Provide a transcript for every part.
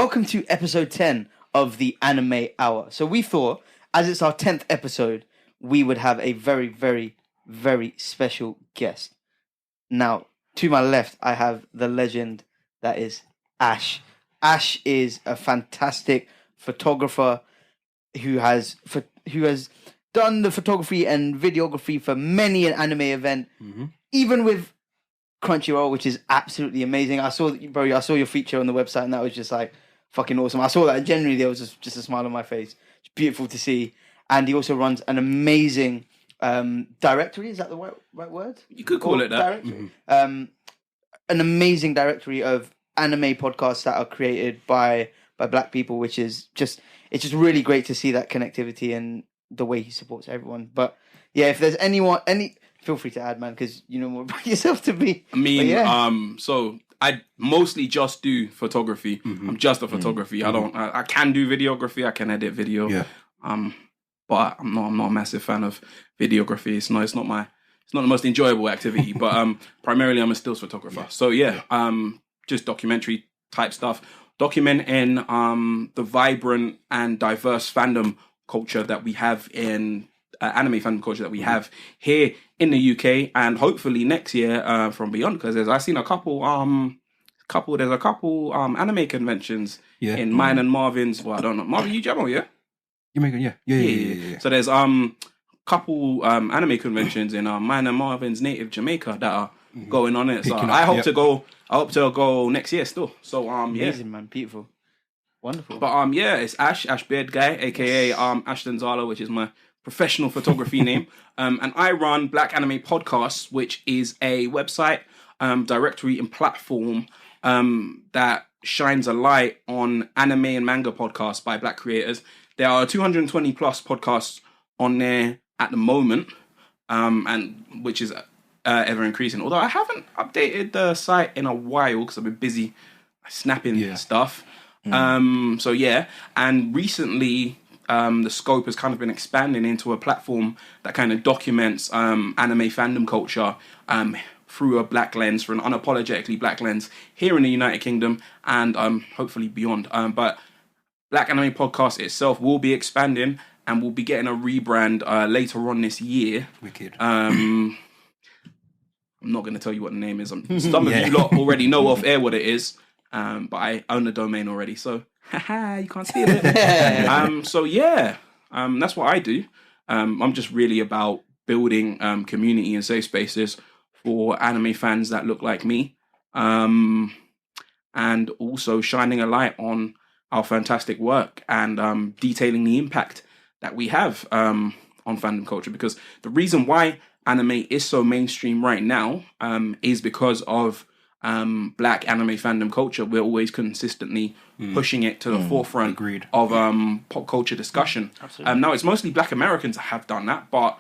welcome to episode 10 of the Anime Hour. So we thought, as it's our 10th episode, we would have a very, very, very special guest. Now, to my left, I have the legend that is Ash. Ash is a fantastic photographer who has done the photography and videography for many an anime event, even with Crunchyroll, which is absolutely amazing. I saw your feature on the website, and that was just like fucking awesome. I saw that, and genuinely there was just a smile on my face. It's beautiful to see. And he also runs an amazing directory. Is that the right word? You could call it that. Directory. An amazing directory of anime podcasts that are created by Black people, which is just really great to see that connectivity and the way he supports everyone. But yeah, if there's feel free to add, man, because you know more about yourself to me. I mean, so I mostly just do photography. I'm just a photography. I can do videography. I can edit video. Yeah. But I'm not a massive fan of videography. It's not the most enjoyable activity. But primarily I'm a stills photographer. Yeah. So just documentary type stuff, documenting the vibrant and diverse fandom culture that we have in anime fandom culture that we have here in the UK, and hopefully next year from beyond. Because I've seen a couple anime conventions in mine and Marvin's. Well, I don't know, Marvin, you Jamo, yeah? Yeah. So there's couple anime conventions in mine and Marvin's native Jamaica that are going on it. So I hope to go next year still. So amazing, man, beautiful, wonderful. But it's Ash Beard Guy, aka Ashton Zala, which is my professional photography name. And I run Blackanimepods, which is a website, directory and platform that shines a light on anime and manga podcasts by Black creators. There are 220 plus podcasts on there at the moment, and which is ever increasing. Although I haven't updated the site in a while because I've been busy snapping stuff. And recently the scope has kind of been expanding into a platform that kind of documents anime fandom culture through a black lens, through an unapologetically black lens here in the United Kingdom and hopefully beyond. But Blackanimepods itself will be expanding and we'll be getting a rebrand later on this year. Wicked. I'm not going to tell you what the name is. Some of you lot already know off air what it is, but I own the domain already, so you can't steal it. That's what I do. I'm just really about building community and safe spaces for anime fans that look like me, and also shining a light on our fantastic work and detailing the impact that we have on fandom culture. Because the reason why anime is so mainstream right now is because of Black anime fandom culture. We're always consistently pushing it to the forefront of pop culture discussion. Now, it's mostly Black Americans that have done that, but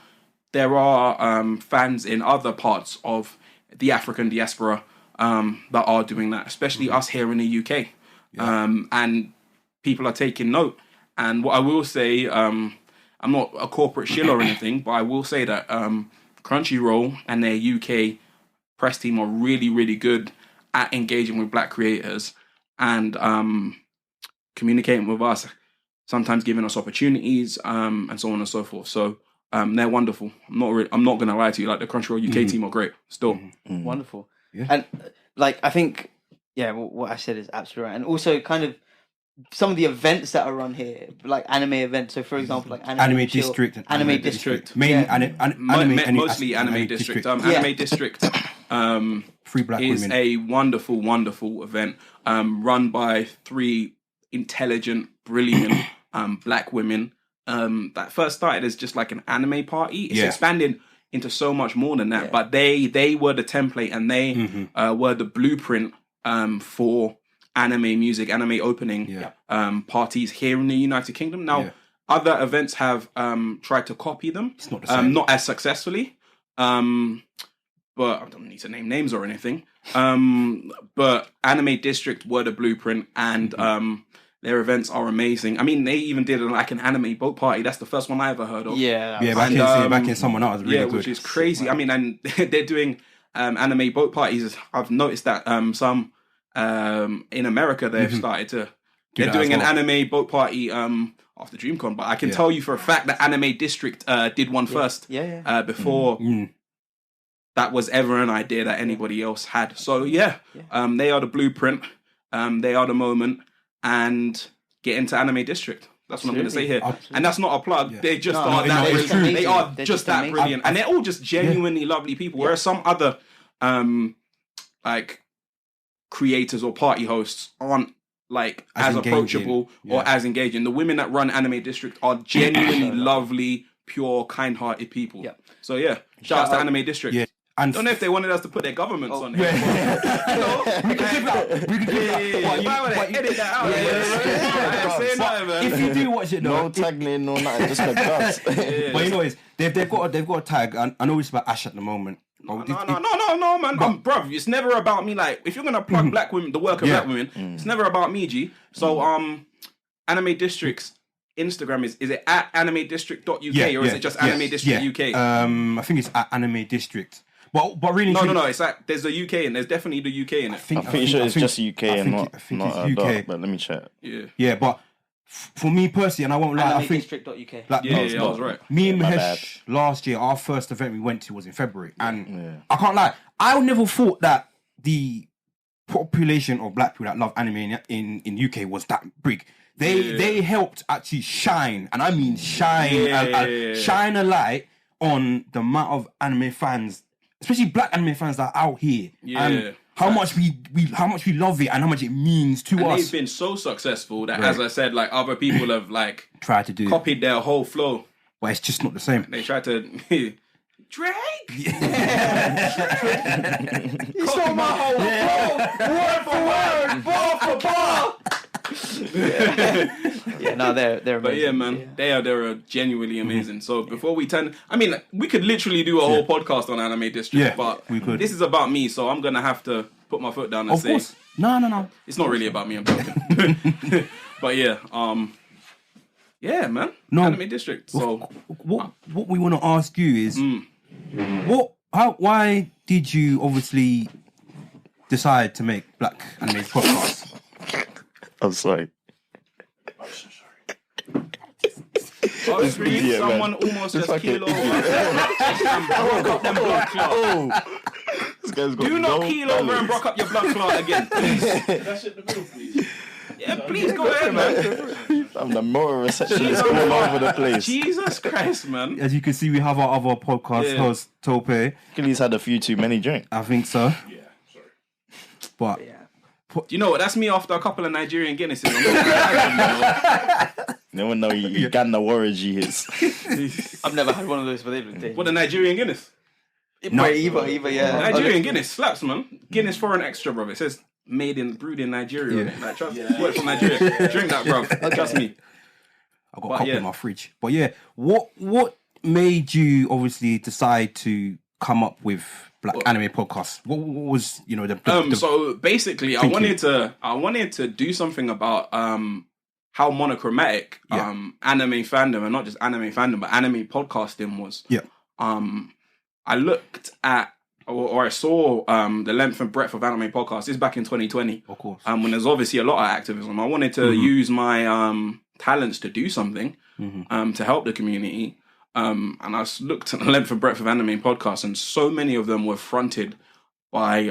there are fans in other parts of the African diaspora that are doing that, especially us here in the UK. And people are taking note. And what I will say, I'm not a corporate shill or anything, but I will say that Crunchyroll and their UK press team are really, really good at engaging with Black creators and communicating with us, sometimes giving us opportunities and so on and so forth. So they're wonderful. I'm not going to lie to you. Like, the Crunchyroll UK team are great still. Wonderful. Yeah. And I think, what I said is absolutely right. And also kind of some of the events that are run here, like anime events. So, for example, like Anime District. Anime District. Mostly Anime District. Anime District Free Black is women. a wonderful, wonderful event run by 3 intelligent, brilliant Black women that first started as just like an anime party. It's expanded into so much more than that. But they were the template and they were the blueprint for anime music, anime opening parties here in the United Kingdom. Now, other events have tried to copy them. It's not the same. Not as successfully. But I don't need to name names or anything. But Anime District were the blueprint, and their events are amazing. I mean, they even did an anime boat party. That's the first one I ever heard of. Back in someone else, really good. Which is crazy. I mean, and they're doing anime boat parties. I've noticed that some in America they've started they're that doing as an well. anime boat party after DreamCon, but I can tell you for a fact that Anime District did one first. Before that was ever an idea that anybody else had. So they are the blueprint. They are the moment, and get into Anime District. That's what I'm going to say here. Absolutely. And that's not a plug. Yeah. They just No, are no, that it's brilliant. true. They are They're just just that amazing. brilliant. And they're all just genuinely lovely people. Whereas some other like creators or party hosts aren't like as engaging. approachable or as engaging. The women that run Anime District are genuinely lovely, pure, kind-hearted people. Yeah. So shout out to Anime District. Yeah. And Don't know if they wanted us to put their governments on here. we could do that. Edit that out. Say nothing, man. If you do watch it, though, No tag name, no nothing, just like that. but you know, they've got a tag. And I know it's about Ash at the moment. No, man. Bruv, it's never about me. Like, if you're gonna plug black women, the work of black women, it's never about me, G. So, Anime District's Instagram is it at animedistrict.uk or is it just Anime District UK? I think it's at Anime District. But really, No. It's like there's the UK and there's definitely the UK in it. I'm pretty sure it's just UK and not it's UK. But let me check. Yeah, but for me personally, and I won't lie, I think Animedistrict.uk. like, I was right. me and my Mahesh last year, our first event we went to was in February, and I can't lie, I never thought that the population of black people that love anime in UK was that big. They helped actually shine, and I mean shine, shine a light on the amount of anime fans, especially black anime fans that are out here, and how much we love it and how much it means to us. They've been so successful that, as I said, like other people have like tried to do copied their whole flow, but it's just not the same. They tried to Drake. You stole my whole bar for bar. They're amazing. But yeah, man, they're genuinely amazing. So before we we could literally do a whole podcast on Anime District, but we could. This is about me, so I'm gonna have to put my foot down and say, course. No. It's not really about me. I'm joking. But man, Anime District. So what we want to ask you is, why did you obviously decide to make Black Anime Podcast? I'm sorry. On screen, someone almost just keel over and broke up them blood clot. This guy's got Do not keel over and balance. broke up your blood clot again, please. That shit in the middle, please. Yeah, please go ahead, man. I'm the moral receptionist all over the place. Jesus Christ, man. As you can see, we have our other podcast host, Tope. Achilles had a few too many drinks. I think so. Yeah, sorry. But Do you know what? That's me after a couple of Nigerian Guinnesses. No one know you Uganda warrior G hits. I've never had one of those, but they look dangerous. What, the Nigerian Guinness? Either, yeah. Nigerian Guinness slaps, man. Guinness foreign extra, bro. It says brewed in Nigeria. On it. Like, trust me. Work from Nigeria. Drink that, bro. Trust me. I got a couple in my fridge. But yeah, what made you obviously decide to come up with Black Anime Podcast? What was the So basically, I wanted to do something about how monochromatic anime fandom, and not just anime fandom, but anime podcasting was. Yeah. I looked at or I saw the length and breadth of anime podcasts. This is back in 2020. Of course. When there's obviously a lot of activism. I wanted to use my talents to do something to help the community. And I looked at the length and breadth of anime podcasts, and so many of them were fronted by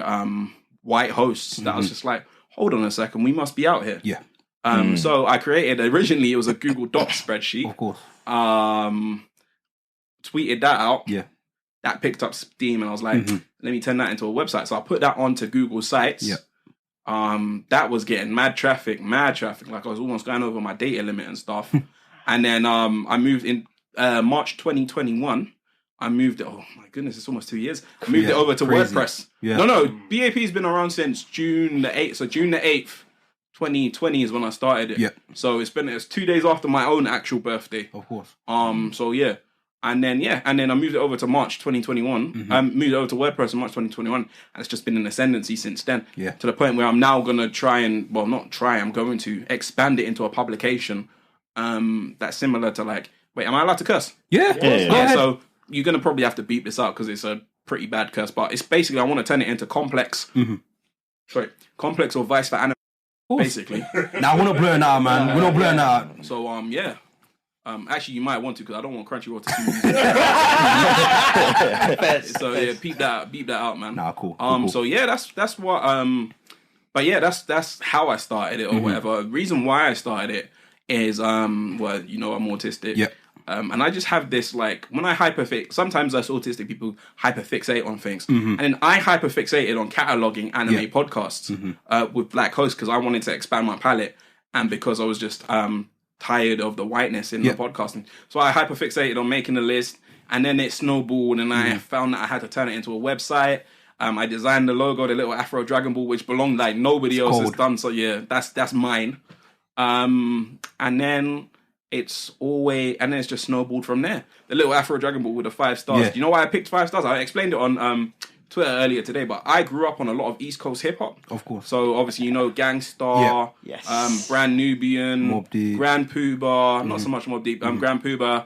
white hosts that I was just like, hold on a second, we must be out here. Yeah. So I created, originally it was a Google Docs spreadsheet. Of course. Tweeted that out. Yeah. That picked up steam, and I was like, let me turn that into a website. So I put that onto Google Sites. Yeah. That was getting mad traffic. Like I was almost going over my data limit and stuff. And then I moved in March 2021. I moved it. Oh my goodness, it's almost 2 years. I moved it over to crazy. WordPress. Yeah. No, BAP's been around since June the 8th. So June the 8th, 2020 is when I started it. Yeah. So it's 2 days after my own actual birthday. Of course. So yeah. And then I moved it over to March 2021. Moved it over to WordPress in March 2021, and it's just been in ascendancy since then. Yeah. To the point where I'm now gonna I'm going to expand it into a publication that's similar to like. Wait, am I allowed to curse? Yeah. Yeah. Yeah. So you're gonna probably have to beep this out because it's a pretty bad curse. But it's basically I want to turn it into complex. Complex or vice for anime. basically. Nah, we're not blurring out, man. We're not blurring out. So yeah. Actually, you might want to because I don't want Crunchyroll to see me. So yeah, beep that out, man. Nah, cool. Cool. So yeah, that's what. But yeah, that's how I started it or whatever. The reason why I started it is well, you know, I'm autistic. Yeah. And I just have this like when I sometimes us autistic people hyperfixate on things, and then I hyperfixated on cataloging anime podcasts with black hosts because I wanted to expand my palette and because I was just tired of the whiteness in the podcasting. So I hyperfixated on making a list, and then it snowballed, and I found that I had to turn it into a website. I designed the logo, the little Afro Dragon Ball, which belonged like nobody else has done. So yeah, that's mine. And then it's just snowballed from there. The little Afro Dragon Ball with the 5 stars. Yeah. Do you know why I picked 5 stars? I explained it on Twitter earlier today, but I grew up on a lot of East Coast hip hop. Of course. So obviously, you know, Gangstar, Yes. Brand Nubian, Mobb Deep. Grand Poobah, not so much Mobb Deep, Grand Poobah,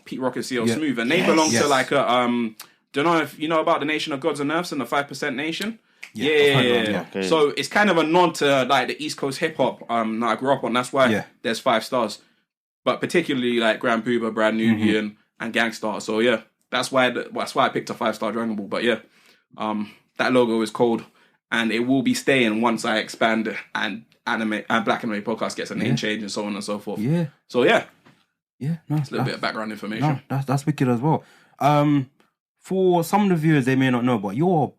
Pete Rock and CL Smooth, and they belong to like a don't know if you know about the Nation of Gods and Earths and the 5% Nation. Yeah. Okay. So it's kind of a nod to like the East Coast hip hop that I grew up on. That's why there's 5 stars. But particularly like Grand Poobah, Brand Nubian, and Gangstar. So yeah, that's why I picked a 5-star Dragon Ball. But yeah, that logo is cold, and it will be staying once I expand and Black Anime Podcast gets a name change and so on and so forth. Yeah. So yeah, Yeah. No, it's a little bit of background information. No, that's wicked as well. For some of the viewers, they may not know, but you're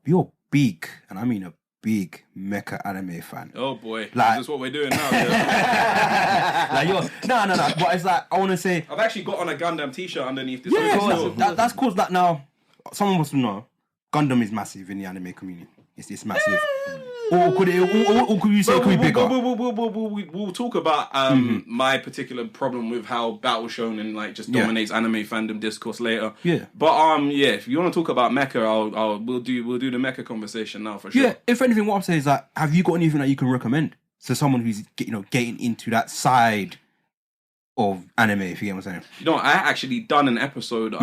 big, and I mean a big Mecha Anime fan. Oh boy, Like- is this what we're doing now? Yeah. Like you're no. But it's like I want to say, I've actually got on a Gundam T-shirt underneath this. yeah, So- that's cool. That now someone must know Gundam is massive in the anime community. It's massive. Or could you say it could be bigger? We'll talk about my particular problem with how Battle Shonen like just dominates anime fandom discourse later. Yeah. But if you want to talk about mecha, we'll do the mecha conversation now for sure. Yeah. If anything, what I'm saying is that have you got anything that you can recommend to someone who's getting into that side of anime? If you get what I'm saying. You know, I actually done an episode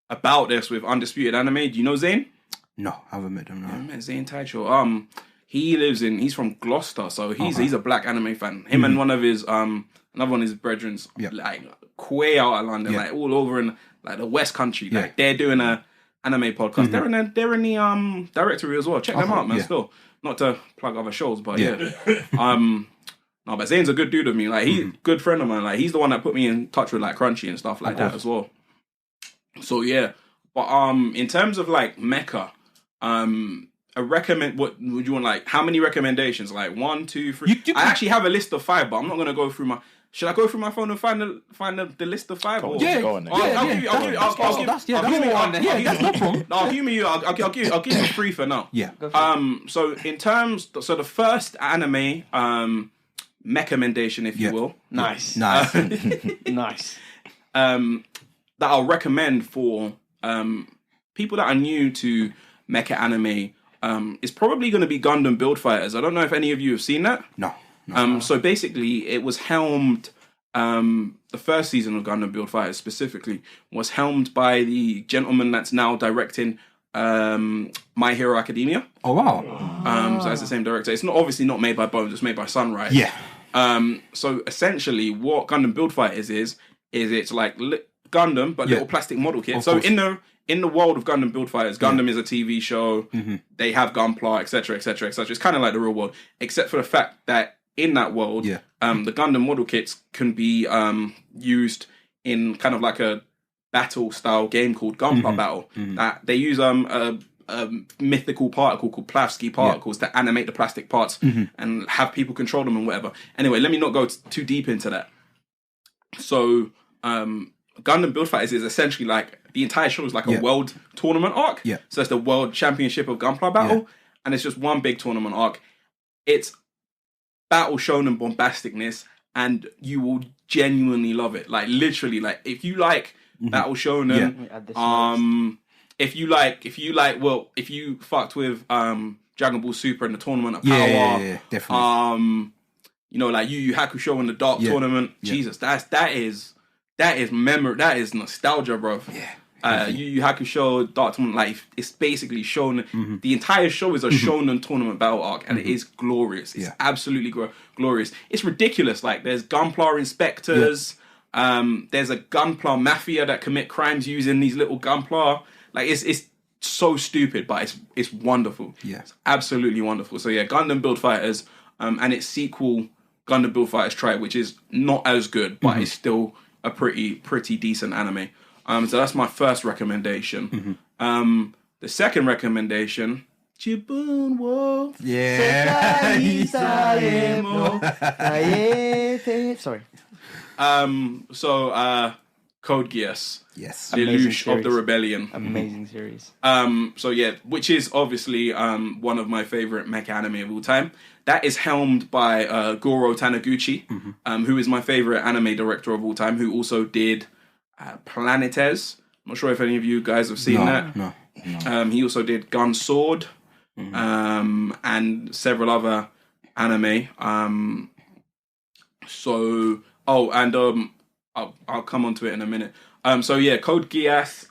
about this with Undisputed Anime. Do you know Zane? No, I haven't met them. I No. met Zane Taicho. He's from Gloucester, so he's a black anime fan. Him and one of his another one of his brethrens, like way out of London, like all over in like the West Country. Like they're doing a anime podcast. They're in the directory as well. Check them out, man. Still, not to plug other shows, but no, but Zane's a good dude of me. Like he's a good friend of mine. Like he's the one that put me in touch with like Crunchy and stuff like that as well. So yeah, but in terms of like mecha, what would you want? Like how many recommendations? Like 1, 2, 3. I actually have a list of 5, but I'm not gonna go through my. Should I go through my phone and find the list of 5? Or? Yeah, Go on then. I'll give you 3 for now. Yeah. So in terms, the first anime recommendation, if you will, Nice. Nice. Nice. that I'll recommend for people that are new to mecha anime is probably going to be Gundam Build Fighters. I don't know if any of you have seen that. No. So basically, it was helmed. The first season of Gundam Build Fighters specifically was helmed by the gentleman that's now directing My Hero Academia. Oh wow. So that's the same director. It's obviously not made by Bones. It's made by Sunrise. Yeah. So essentially, what Gundam Build Fighters is it's like Gundam, but little plastic model kit. So in the world of Gundam Build Fighters, Gundam is a TV show. They have Gunpla, etc., etc., etc. It's kind of like the real world, except for the fact that in that world, the Gundam model kits can be used in kind of like a battle style game called Gunpla Battle. That they use a mythical particle called Plavsky particles to animate the plastic parts and have people control them and whatever. Anyway, let me not go too deep into that. So, Gundam Build Fighters is essentially like the entire show is like a world tournament arc. Yeah. So it's the world championship of Gunpla Battle, and it's just one big tournament arc. It's battle shonen bombasticness, and you will genuinely love it. Like literally, like if you like battle shonen, if you fucked with Dragon Ball Super in the Tournament of Power, definitely. You know, like Yu Yu Hakusho in the Dark Tournament. Jesus, that is memory. That is nostalgia, bro. Yu Yu Hakusho, Dark Tournament, like it's basically shown. The entire show is a shonen tournament battle arc, and it is glorious. It's absolutely glorious. It's ridiculous. Like there's Gunpla inspectors. There's a Gunpla mafia that commit crimes using these little Gunpla. Like it's so stupid, but it's wonderful. Yeah, it's absolutely wonderful. So yeah, Gundam Build Fighters, and its sequel Gundam Build Fighters Try, which is not as good, but it's still a pretty decent anime. So that's my first recommendation. The second recommendation, Jibun wo. Yeah. Sorry. Code Geass. Yes. Lelouch of the Rebellion. Amazing series. So yeah, which is obviously one of my favorite mecha anime of all time. That is helmed by Goro Taniguchi, who is my favorite anime director of all time, who also did Planetes. I'm not sure if any of you guys have seen that. No. He also did Gun Sword, and several other anime. I'll come onto it in a minute. So yeah, Code Geass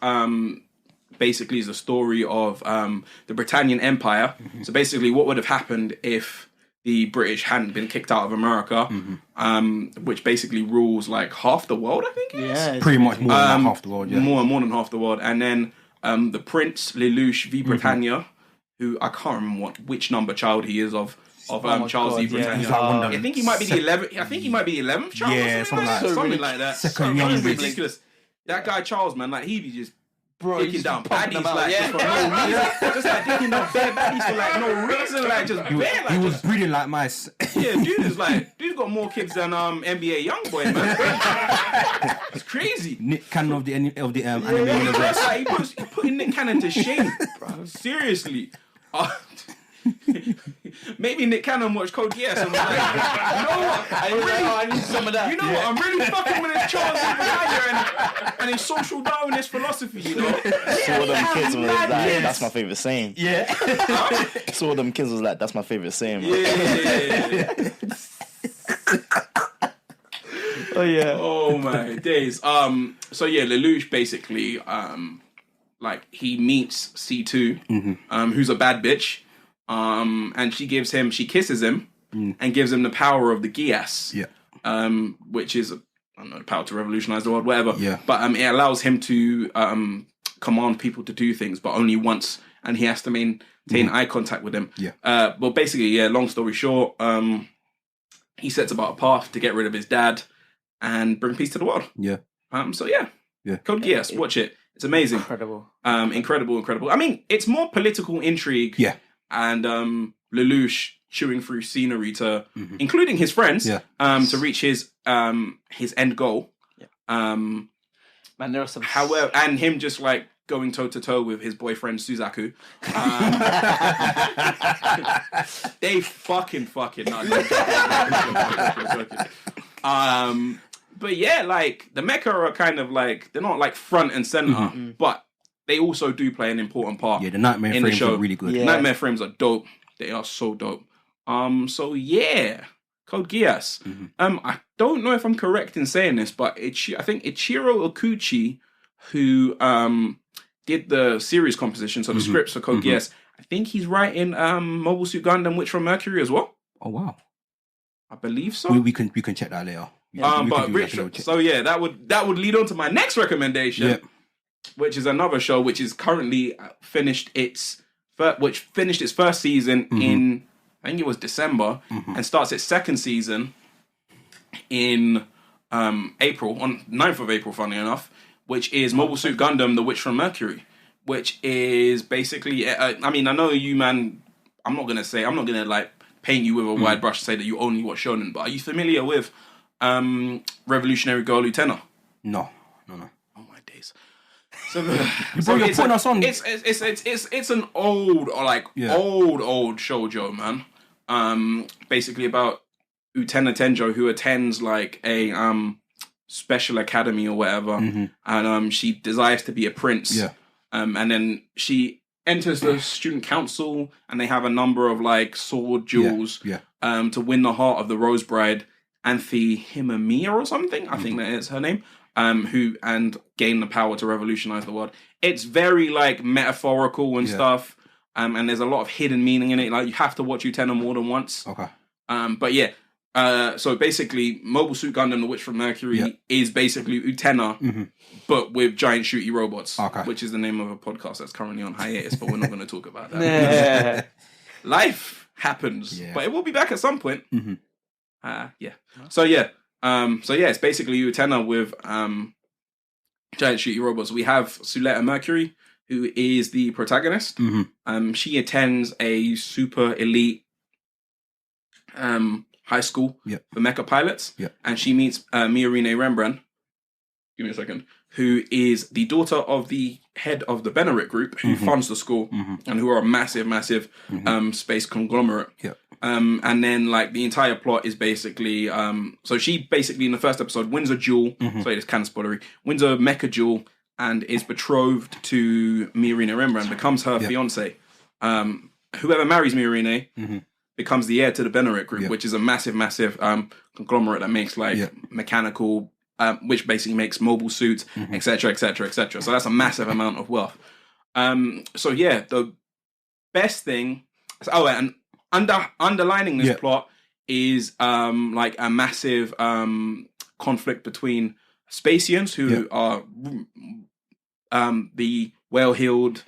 basically is the story of the Britannian Empire. So basically, what would have happened if the British hadn't been kicked out of America, which basically rules like half the world, I think. Yeah, Pretty much more than half the world. Yeah. More than half the world, and then the Prince Lelouch V Britannia, who I can't remember which number child he is of Charles God, V Britannia. He's like one of I think he might be the 11th. I think he might be the 11th child. Yeah, or something like that. Second Something youngest. ridiculous. That guy Charles, man, like he be just Bro, dicking down pumping baddies them out, like yeah. just for no reason. Just like dicking down bare baddies for like no reason, like just bare like He was just, breeding like mice. yeah, dude's got more kids than NBA YoungBoy, man. It's crazy. Nick Cannon of the anime universe. Like, he's putting Nick Cannon to shame, bro. Seriously. Maybe Nick Cannon watched Code Geass and was like, you know what? I need some of that. You know what? I'm really fucking with this Charles Xavier and his social Darwinist philosophy, you know? Saw them kids was like, that's my favorite saying. Yeah. Saw them kids was like, that's my favorite saying. Man. Yeah. Oh yeah. Oh my days. So yeah, Lelouch basically, like he meets C2, who's a bad bitch. And she kisses him and gives him the power of the Geass. Yeah. Which is, I don't know, the power to revolutionize the world, whatever. Yeah. But it allows him to command people to do things, but only once, and he has to maintain eye contact with them. Yeah. Well, basically, yeah. Long story short, he sets about a path to get rid of his dad and bring peace to the world. Yeah. So yeah. Yeah. Code Geass, watch it. It's amazing. Incredible. Incredible. I mean, it's more political intrigue. Yeah. And Lelouch chewing through scenery to, including his friends, to reach his end goal. Yeah. Man, there are some. However, and him just like going toe to toe with his boyfriend Suzaku. They fucking. No, but yeah, like the mecha are kind of like they're not like front and center, but they also do play an important part. Yeah, the Nightmare in the frames show. are really good. Yeah. Nightmare frames are dope. They are so dope. So yeah, Code Geass. I don't know if I'm correct in saying this, but I think Ichiro Okuchi, who did the series composition, so the scripts for Code Geass, I think he's writing Mobile Suit Gundam Witch from Mercury as well. Oh wow. I believe so. We can check that later. But Rich, so yeah, that would lead on to my next recommendation, which is another show which is currently finished its first season in, I think it was December, and starts its second season in April, on 9th of April, funny enough, which is Mobile Suit Gundam: The Witch from Mercury, which is basically, I mean, I know you, man. I'm not gonna like paint you with a wide brush to say that you only watch shonen, but are you familiar with Revolutionary Girl Lieutenant? No. Oh my days. So, You're putting us on. It's an old old shoujo, man. Basically about Utena Tenjo, who attends like a special academy or whatever, and she desires to be a prince. Yeah. And then she enters the student council, and they have a number of like sword duels. To win the heart of the Rose Bride, Anthe Himamiya or something. I think that is her name. who and gain the power to revolutionize the world. It's very like metaphorical and stuff, and there's a lot of hidden meaning in it. Like you have to watch Utena more than once. Okay. But yeah, so basically, Mobile Suit Gundam: The Witch from Mercury is basically Utena, but with giant shooty robots, which is the name of a podcast that's currently on hiatus. But we're not going to talk about that. Life happens, but it will be back at some point. So yeah, it's basically Utena with giant shooty robots. We have Suletta Mercury, who is the protagonist. She attends a super elite high school for mecha pilots, and she meets Miorine Rembrandt. Give me a second. Who is the daughter of the head of the Benerit group, who funds the school, and who are a massive space conglomerate. And then like the entire plot is basically so she basically in the first episode wins a duel. Sorry, it's kind of spoilery. Wins a mecha duel and is betrothed to Miorine Rembrandt, becomes her fiance. Whoever marries Miorine becomes the heir to the Benerit group, which is a massive conglomerate that makes like mechanical, which basically makes mobile suits, etc. So that's a massive amount of wealth. So yeah, the best thing. And underlining this plot is like a massive conflict between Spacians, who are the well-heeled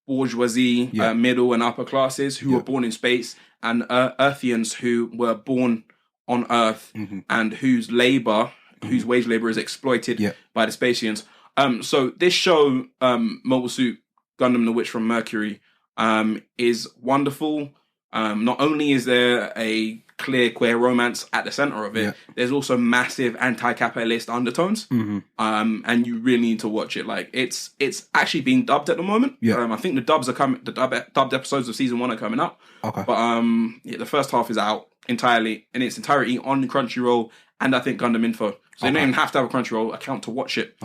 bourgeoisie, middle and upper classes who were born in space, and Earthians who were born on Earth and whose labor, whose wage labor is exploited by the Spacians. So this show, Mobile Suit Gundam: The Witch from Mercury, is wonderful. Not only is there a clear queer romance at the center of it, there's also massive anti-capitalist undertones. And you really need to watch it. Like it's actually being dubbed at the moment. I think the dubs are coming. The dubbed episodes of season 1 are coming up. But the first half is out entirely in its entirety on Crunchyroll, and I think Gundam Info. So you don't even have to have a Crunchyroll account to watch it.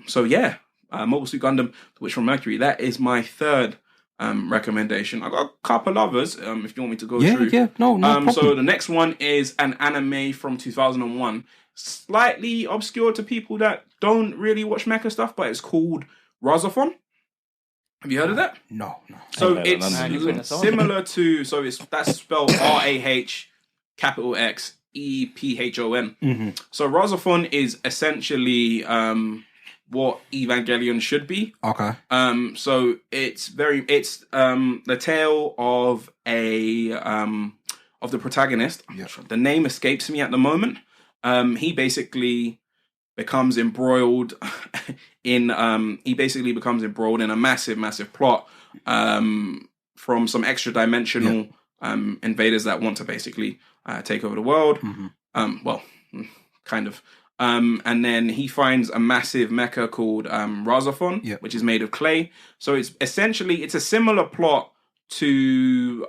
So yeah, Mobile Suit Gundam: The Witch from Mercury. That is my third recommendation. I got a couple others if you want me to go through. No problem. So the next one is an anime from 2001, slightly obscure to people that don't really watch mecha stuff, but it's called Rosa Fun. Have you heard of that? No. So it's similar to that's spelled RAH capital X EPHON. So Rosa Fun is essentially what Evangelion should be. So it's the tale of the protagonist. The name escapes me at the moment. He basically becomes embroiled in a massive plot from some extra dimensional invaders that want to basically take over the world. Well, kind of. And then he finds a massive mecha called Rosa Fun, which is made of clay. So it's a similar plot to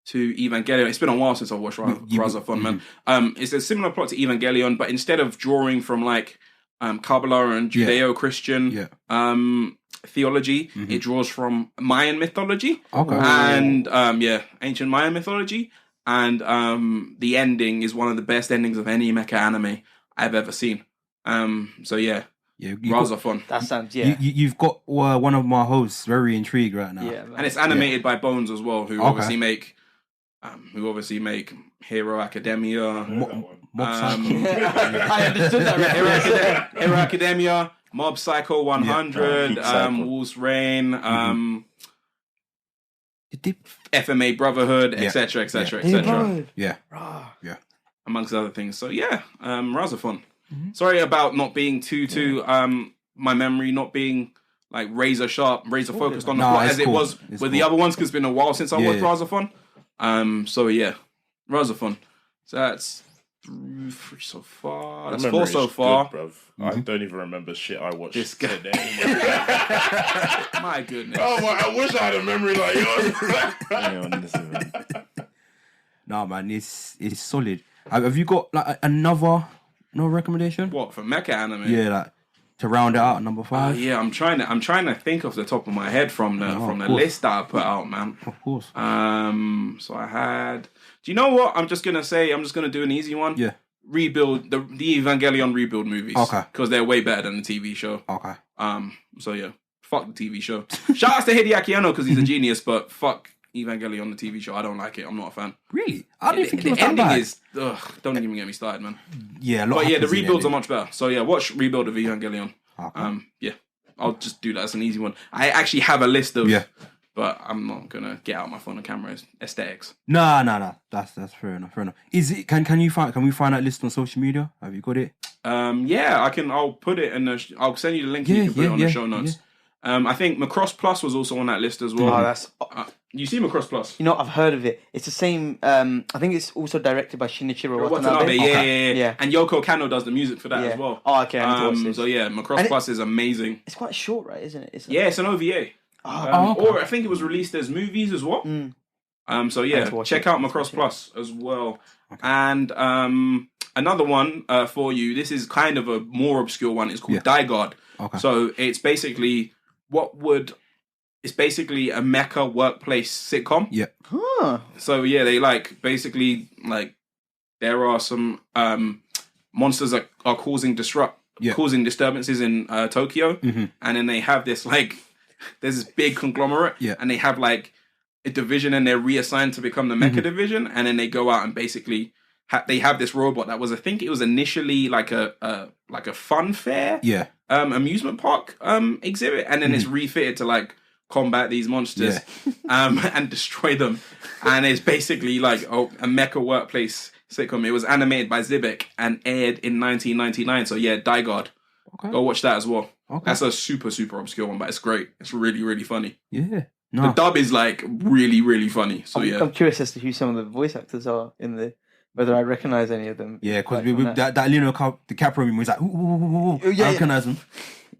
Evangelion. It's been a while since I watched Rosa Fun, man. It's a similar plot to Evangelion, but instead of drawing from like Kabbalah and Judeo-Christian theology, it draws from Mayan mythology and ancient Mayan mythology. And the ending is one of the best endings of any mecha anime I've ever seen. So yeah, Rosa Fun. That sounds You've got one of my hosts very intrigued right now. And it's animated by Bones as well, who obviously make Hero Academia. I understood that. Right? Hero Academia, Mob Psycho 100, Wolf's Reign, FMA Brotherhood, etc. Amongst other things. So yeah, Rosa Fun. Sorry about not being too my memory not being like razor focused on the plot as it was with the other ones, because it's been a while since I watched Rosa Fun. So yeah, Rosa Fun. So that's 3 so far. That's 4 so far. Good, I don't even remember shit I watched this guy. today. My goodness. Oh my! I wish I had a memory like yours. No man, it's solid. Have you got like another recommendation? What, for mecha anime? Yeah, like to round it out, number 5. Yeah, I'm trying to think off the top of my head from the list that I put out, man. Of course. So I had. Do you know what? I'm just gonna do an easy one. Yeah. rebuild the Evangelion rebuild movies. Okay. Because they're way better than the TV show. Okay. So yeah, fuck the TV show. Shout out to Hideaki Anno because he's a genius, but fuck Evangelion the TV show. I don't like it. I'm not a fan. Really? I didn't think it was the that ending bad. is don't even get me started, man. Yeah, But yeah, the rebuilds are much better. So yeah, watch Rebuild of Evangelion. Okay. Yeah, I'll just do that as an easy one. I actually have a list of, Yeah. but I'm not gonna get out my phone and camera aesthetics. No. That's fair enough. Fair enough. Is it? Can we find that list on social media? Have you got it? Yeah, I can. I'll put it in the. I'll send you the link. You can put it on the show notes. I think Macross Plus was also on that list as well. Oh, that's. You see Macross Plus? You know, I've heard of it. It's the same. I think it's also directed by Shinichiro Watanabe. Yeah. And Yoko Kanno does the music for that as well. Oh, okay. I need to watch this. So yeah, Macross Plus is amazing. It's quite short, right? Isn't it? It's an OVA. Or I think it was released as movies as well. So yeah, check out Macross Plus as well. Okay. And another one for you. This is kind of a more obscure one. It's called Die Guard. Okay. So it's basically it's basically a mecha workplace sitcom. Yeah. Huh. So yeah, they basically there are some monsters that are causing disturbances in Tokyo, and then they have this there's this big conglomerate, and they have a division, and they're reassigned to become the mecha division, and then they go out and basically they have this robot that was, I think it was initially like a fun fair, amusement park exhibit, and then it's refitted to combat these monsters and destroy them, and it's basically a mecha workplace sitcom. It was animated by Zibek and aired in 1999. So yeah, Die Guard. Okay. Go watch that as well. Okay. That's a super, super obscure one, but it's great. It's really, really funny. Yeah. No. The dub is really, really funny. So I'm curious as to who some of the voice actors are in whether I recognize any of them. Yeah, because that Leonardo DiCaprio movie was I recognize him.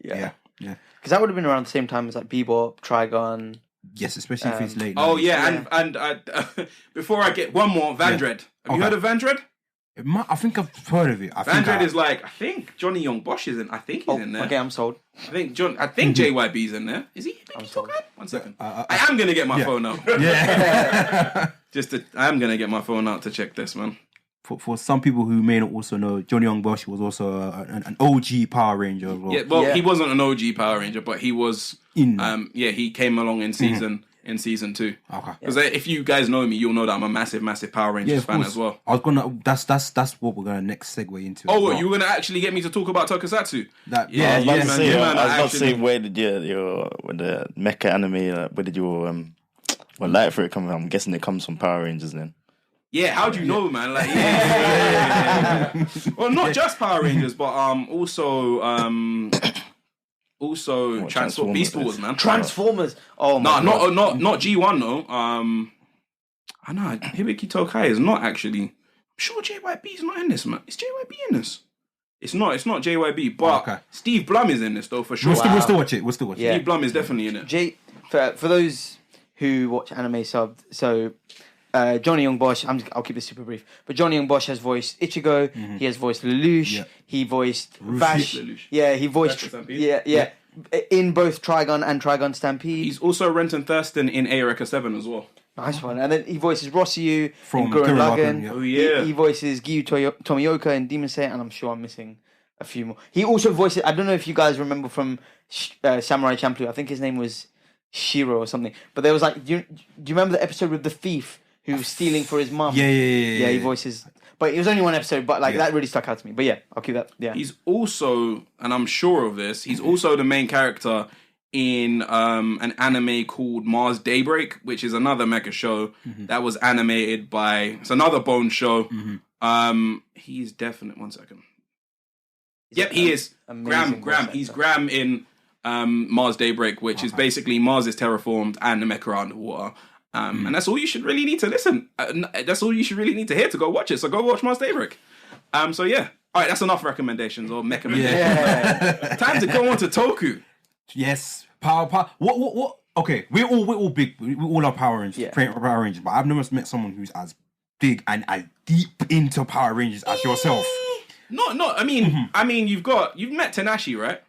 Yeah. Because that would have been around the same time as Bebop, Trigon. Yes, especially if it's late. Oh yeah, and before I get one more, Vandred. Have you heard of Vandred? I think I've heard of it. Vandred is I think Johnny Young Bosch is in. I think he's in there. Okay, I'm sold. I think JYB's in there. Is he? I'm sold. One second. I am gonna get my phone out. Yeah. I am gonna get my phone out to check this, man. For some people who may not also know, Johnny Young Bosch was also an OG Power Ranger as well. Yeah, well, he wasn't an OG Power Ranger, but he was. He came along in season 2. Okay. Because if you guys know me, you'll know that I'm a massive, massive Power Rangers fan as well. I was gonna. That's what we're gonna next segue into. Oh, you were gonna actually get me to talk about Tokusatsu? I was about to say, where did your the Mecha Anime? Where did your light for it come from? I'm guessing it comes from Power Rangers then. Yeah, how do you know, man? Well, not just Power Rangers, but also Transformers, Beast Wars, man. Transformers. Oh my God. Not G1 though. I know Hibiki Tokai is not actually. I'm sure JYB is not in this, man. Is JYB in this? It's not JYB, but Steve Blum is in this though for sure. We'll still watch it. Yeah. Steve Blum is definitely in it. For those who watch anime sub, so. Johnny Young Bosch, I'll keep this super brief, but Johnny Young Bosch has voiced Ichigo, he has voiced Lelouch, he voiced Vash, he voiced, in both Trigon and Trigon Stampede. He's also Renton Thurston in Eureka 7 as well. Nice one. And then he voices Rossiu from Gurren Lagann. Yeah. Oh yeah. He voices Gyu Tomioka in Demon Slayer, and I'm sure I'm missing a few more. He also voices, I don't know if you guys remember from Samurai Champloo, I think his name was Shiro or something, but there was do you remember the episode with the thief who was stealing for his mum? Yeah, he voices. But it was only one episode, but that really stuck out to me. But yeah, I'll keep that. Yeah. He's also, and I'm sure of this, he's also the main character in an anime called Mars Daybreak, which is another mecha show that was animated by. It's another Bone show. He's definitely. One second. Yep, he is. Graham. He's Graham in Mars Daybreak, which is basically Mars is terraformed and the mecha are underwater. And that's all you should really need to listen. That's all you should really need to hear to go watch it. So go watch Mars Daybreak. So yeah. All right, that's enough recommendations or mechamentations. Yeah. Time to go on to Toku. Yes. Power. What? Okay, we're all big. We all are Power Rangers. Yeah. Power Rangers, but I've never met someone who's as big and as deep into Power Rangers as yourself. No. I mean, you've met Tanashi, right?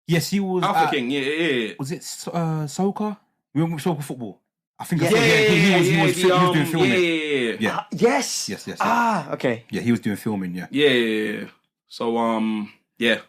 Yes, he was Alpha King. Yeah. Was it soccer? We went with soccer football. I think he was doing filming. Yeah. Yes. Yes. Ah, okay. Yeah, he was doing filming. Yeah. Yeah. So yeah.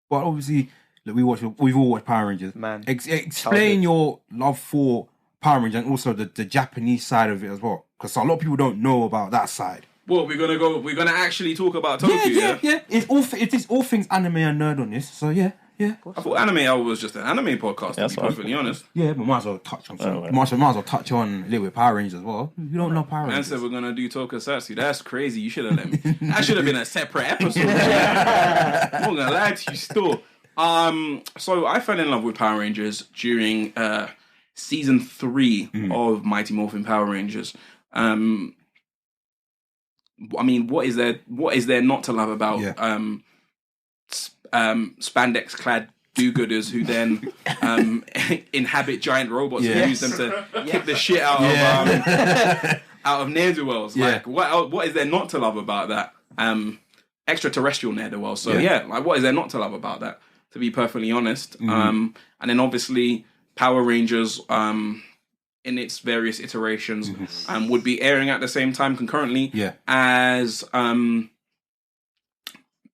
But obviously, look, we've all watched Power Rangers. Man. Explain your love for Power Rangers and also the Japanese side of it as well, because a lot of people don't know about that side. Well, we're gonna actually talk about Tokyo. Yeah. It is all things anime and nerd on this. So yeah. I thought Anime Hour was just an anime podcast. To be perfectly honest. Yeah, but might as well touch on might as well touch on a little bit Power Rangers as well. You don't know Power Rangers. Man said we're gonna do Tokusatsu. That's crazy. You should have let me. That should have been a separate episode. I'm not gonna lie to you still. So I fell in love with Power Rangers during season 3 of Mighty Morphin Power Rangers. I mean, what is there not to love about spandex clad do-gooders who then inhabit giant robots and use them to kick the shit out of ne'er-do-wells? Like, what is there not to love about that? Extraterrestrial ne'er-do-wells. So like, what is there not to love about that? To be perfectly honest. And then obviously Power Rangers in its various iterations would be airing at the same time concurrently as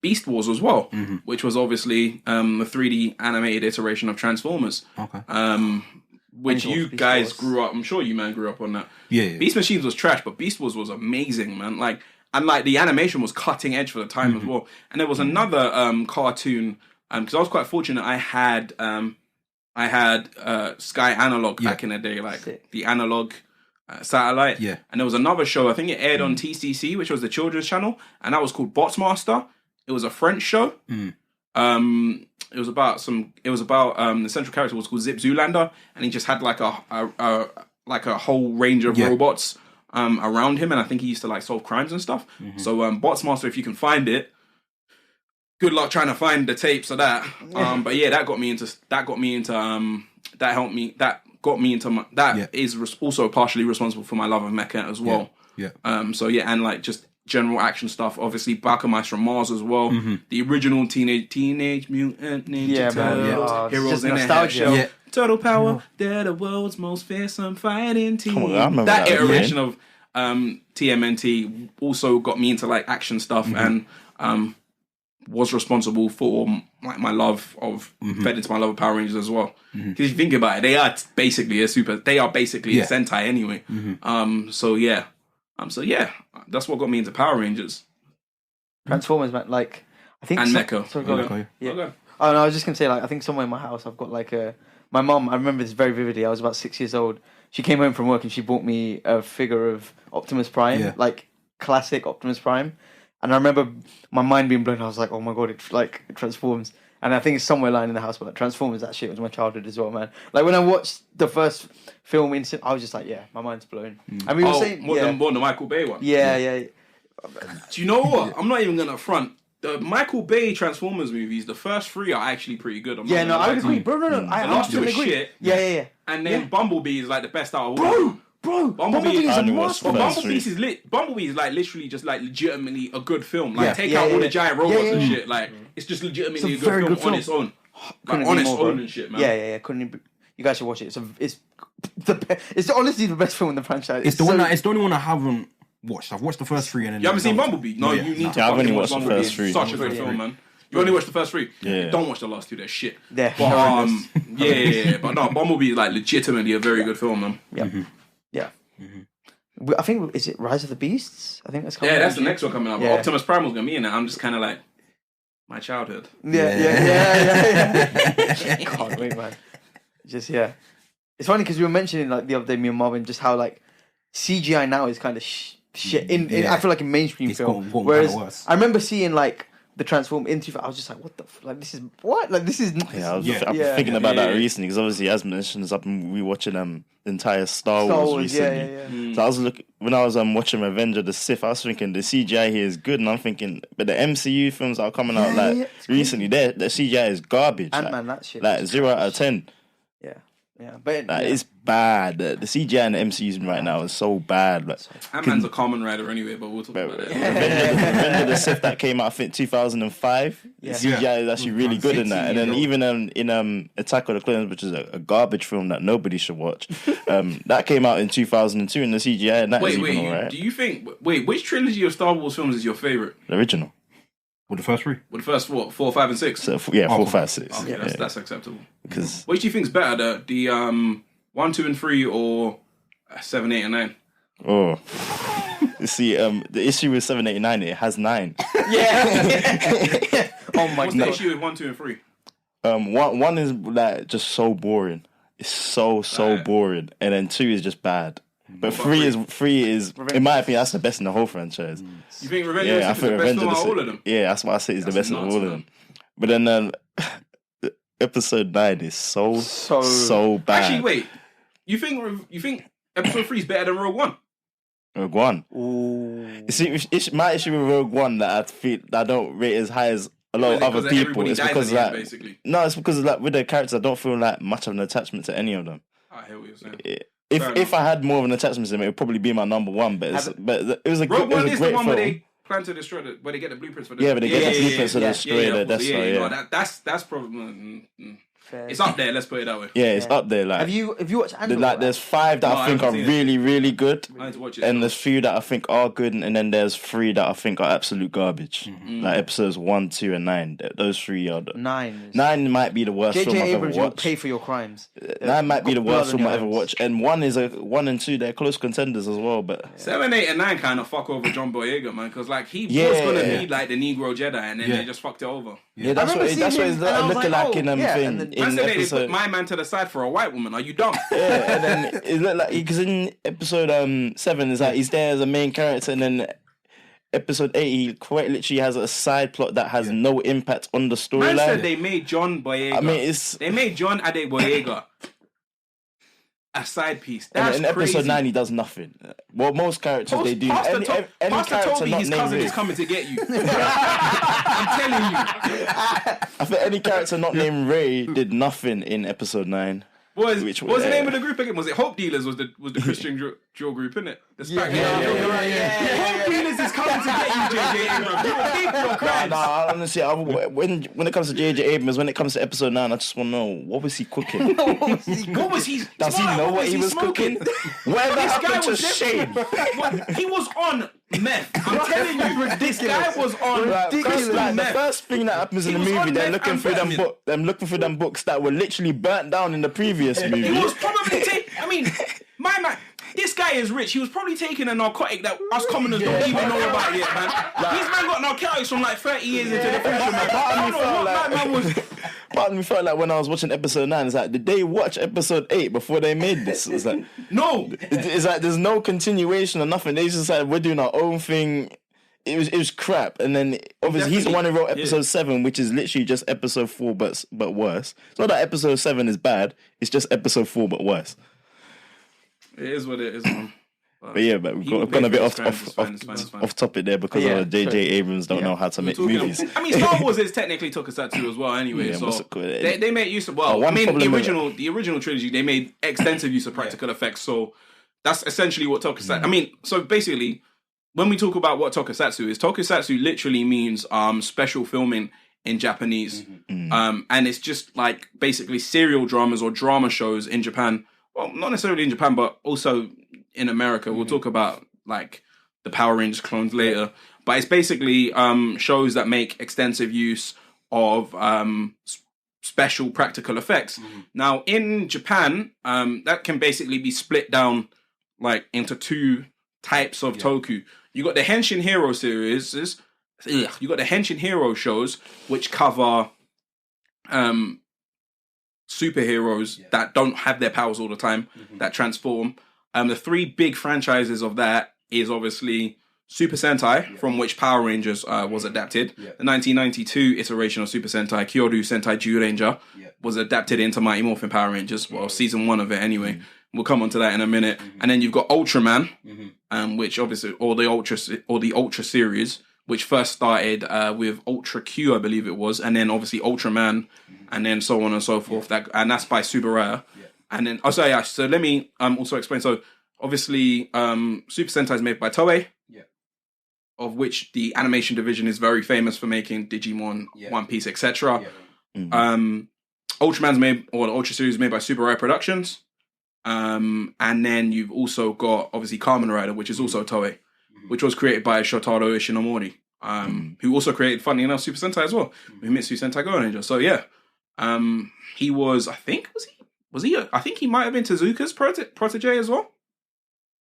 Beast Wars as well, which was obviously the 3D animated iteration of Transformers. Which you guys grew up. I'm sure you man grew up on that. Yeah. Beast Machines was trash, but Beast Wars was amazing, man. Like, and like the animation was cutting edge for the time as well. And there was another cartoon because I was quite fortunate. I had Sky Analog back in the day, like the analog satellite. Yeah. And there was another show. I think it aired on TCC, which was the children's channel, and that was called Botsmaster. It was a French show. It was about the central character was called Zip Zoolander, and he just had like a whole range of robots around him, and I think he used to like solve crimes and stuff. So Botsmaster, if you can find it, good luck trying to find the tapes of that. But yeah, that got me into is also partially responsible for my love of mecha as well. So yeah, and like just general action stuff. Obviously, Bacamais from Mars as well. The original Teenage Mutant Ninja Turtles. Heroes in their shell. Turtle Power. They're the world's most fearsome fighting team. That iteration of TMNT also got me into like action stuff and was responsible for like my love of fed into my love of Power Rangers as well. Because if you think about it, they are basically a Sentai anyway. So yeah, that's what got me into Power Rangers. Transformers, man. Like, I think Mecha. Oh no, I was just gonna say, like, I think somewhere in my house I've got like my mum. I remember this very vividly. I was about 6 years old. She came home from work and she bought me a figure of Optimus Prime, like classic Optimus Prime. And I remember my mind being blown. I was like, oh my god, it transforms. And I think it's somewhere lying in the house, but like, Transformers, that shit was my childhood as well, man. Like when I watched the first film I was just like, yeah, my mind's blown. And we were saying, the Michael Bay one. Yeah. Do you know what? I'm not even gonna front. The Michael Bay Transformers movies, the first 3 are actually pretty good. I would agree, bro. No, I absolutely agree. Shit. Yeah. And then Bumblebee is like the best out of all. Bro, Bumblebee is a monster. Bumblebee is like literally just like legitimately a good film. Like take out all the giant robots and shit. Like it's just legitimately a good film on its own. Like on its own and shit, man. Yeah. You guys should watch it. It's honestly the best film in the franchise. It's the only one I haven't watched. I've watched the first 3 and then you haven't seen Bumblebee? No, you need to. I've only watch watched the first 3. Such a great film, man. You only watched the first 3. Yeah. Don't watch the last 2. They're shit. Yeah. But but no, Bumblebee is like legitimately a very good film, man. Yeah. I think, is it Rise of the Beasts? I think that's coming. Yeah, that's the next one coming up. Yeah. Optimus Prime was gonna be in it. I'm just kind of like my childhood. Yeah. Can't wait, man. Just it's funny because we were mentioning like the other day, me and Marvin, just how like CGI now is kind of shit. I feel like in mainstream film. Whereas I remember seeing like the Transform into. I was just like, what the like? This is what? Like this is. Yeah, I've been thinking about that recently because obviously, as mentioned, I've been rewatching the entire Star Wars recently. So I was when I was watching Revenge of the Sith, I was thinking the CGI here is good, and I'm thinking, but the MCU films that are coming out recently, the CGI is garbage. Ant-Man, that shit. Like 0 out of 10. Yeah. Yeah, but It's bad. The CGI in the MCU right now is so bad. Like, Ant-Man's a common rider anyway, but we'll talk about that. Revenge of the Sith that came out, I think 2005. The CGI is actually really good in that. And then even in Attack of the Clones, which is a garbage film that nobody should watch, that came out in 2002, and the CGI and that is even alright. Do you think? Which trilogy of Star Wars films is your favorite? The original. With the first three? With the first 4, 5, and 6. So, 4, 5, 6. Okay, that's acceptable. Because which do you think is better, the 1, 2, and 3, or 7, 8, and 9? Oh, you see, the issue with 7, 8, and 9, it has 9. Yeah. Oh my What's god. the issue with 1, 2, and 3? One is like just so boring. It's so boring, and then 2 is just bad. But three is in my opinion, that's the best in the whole franchise. You think Revenge of the Sith is the best film out of all of them? Yeah, that's why I say it's the best of all of man. them. But then episode 9 is so bad. Actually, wait. You think episode 3 is better than Rogue One? Rogue One. Ooh. You see, my issue with Rogue One that I feel that I don't rate as high as a lot of other people. It's because basically. No, it's because with the characters, I don't feel like much of an attachment to any of them. I hear what you're saying. If I had more of an attachment to them, it would probably be my number one. But it was a Rogue One is the one film. where they plan to destroy where they get the blueprints for the but they get the blueprints to destroy the Death Star. No, that's probably it's up there. Let's put it that way. Yeah, it's up there. Like, Have you watched Andor? like there's 5 that I think are really, really good, I need to watch it. and there's few that I think are good, and then there's 3 that I think are absolute garbage. Like episodes 1, 2, and 9. Those 3 are 9. 9 might be the worst film J.J. I've ever Abrams, you'll watched. pay for your crimes. 9 might be the worst Blood on film I your ever hands. watched, and 1 and 2 they're close contenders as well. But 7, 8, and 9 kind of fuck over John Boyega, man, because like he was gonna be like the Negro Jedi, and then they just fucked it over. yeah, that's what it's looking like in Man said they episode. put my man to the side for a white woman. Are you dumb? Yeah, and then it looked like because in episode 7 is like he's there as a main character, and then episode 8 he quite literally has a side plot that has no impact on the Man said storyline. they made John Boyega. I mean, they made John Ade Boyega a side piece. That's in episode crazy. 9 he does nothing. Well, most characters they do. Pastor Any Pastor character Toby, not his named cousin, Ray. is coming to get you. I'm telling you. I think any character not named Ray did nothing in episode 9. What was the name of the group again? Was it Hope Dealers? Was the Christian drill group, innit? The Hope Dealers is coming to get you, JJ Abrams. You will pay for your crimes. Nah, honestly, when it comes to J.J. Abrams, when it comes to episode 9, I just want to know what was he cooking? What was he? Does he know what he was smoking? cooking? Whatever This guy happened to was Shane? He was on meth. I'm telling you, this guy was on crystal Like, the meth. first thing that happens in He the was movie, on they're meth looking and through vitamin. looking through them books that were literally burnt down in the previous movie. He was probably I mean, my man, this guy is rich. He was probably taking a narcotic that us commoners don't even know about yet, man. This man got narcotics from like 30 years into the future, man. Part of me felt like when I was watching episode 9, it's like, did they watch episode 8 before they made this? It's like, No. it's like there's no continuation or nothing. They just like, we're doing our own thing. It was crap, and then obviously he's the one who wrote episode 7, which is literally just episode 4, but worse. It's not that episode 7 is bad; it's just episode 4, but worse. It is what it is, man. But we've gone a bit off topic there because J.J. Abrams don't know how to make movies. I mean, Star Wars is technically Tokusatsu as well, anyway. Yeah, so they made use of the original trilogy. They made extensive use of practical effects. So that's essentially what Tokusatsu. I mean, so basically, when we talk about what Tokusatsu literally means special filming in Japanese, and it's just like basically serial dramas or drama shows in Japan. Well, not necessarily in Japan, but also in America. We'll talk about like the Power Rangers clones later. But it's basically shows that make extensive use of special practical effects. Now, in Japan, that can basically be split down like into 2 types of toku. You got the Henshin Hero series. You got the Henshin Hero shows, which cover superheroes that don't have their powers all the time, that transform. The 3 big franchises of that is obviously Super Sentai, from which Power Rangers was adapted. The 1992 iteration of Super Sentai, Kyoryuger Sentai Zyuranger, was adapted into Mighty Morphin Power Rangers. Well, season 1 of it anyway. We'll come on to that in a minute. And then you've got Ultraman, which obviously, or the Ultra series, which first started with Ultra Q, I believe it was, and then obviously Ultraman, and then so on and so forth. And that's by Subaraya. And then, so let me also explain. So obviously, Super Sentai is made by Toei. Yeah. Of which the animation division is very famous for making Digimon, One Piece, etc. Ultraman's made, or the Ultra series is made by Super Rai Productions. And then you've also got obviously Kamen Rider, which is also Toei, which was created by Shotaro Ishinomori, who also created, funny enough, Super Sentai as well, Himitsu Sentai Go Ranger. So yeah, he was, I think he might have been Tezuka's protege as well.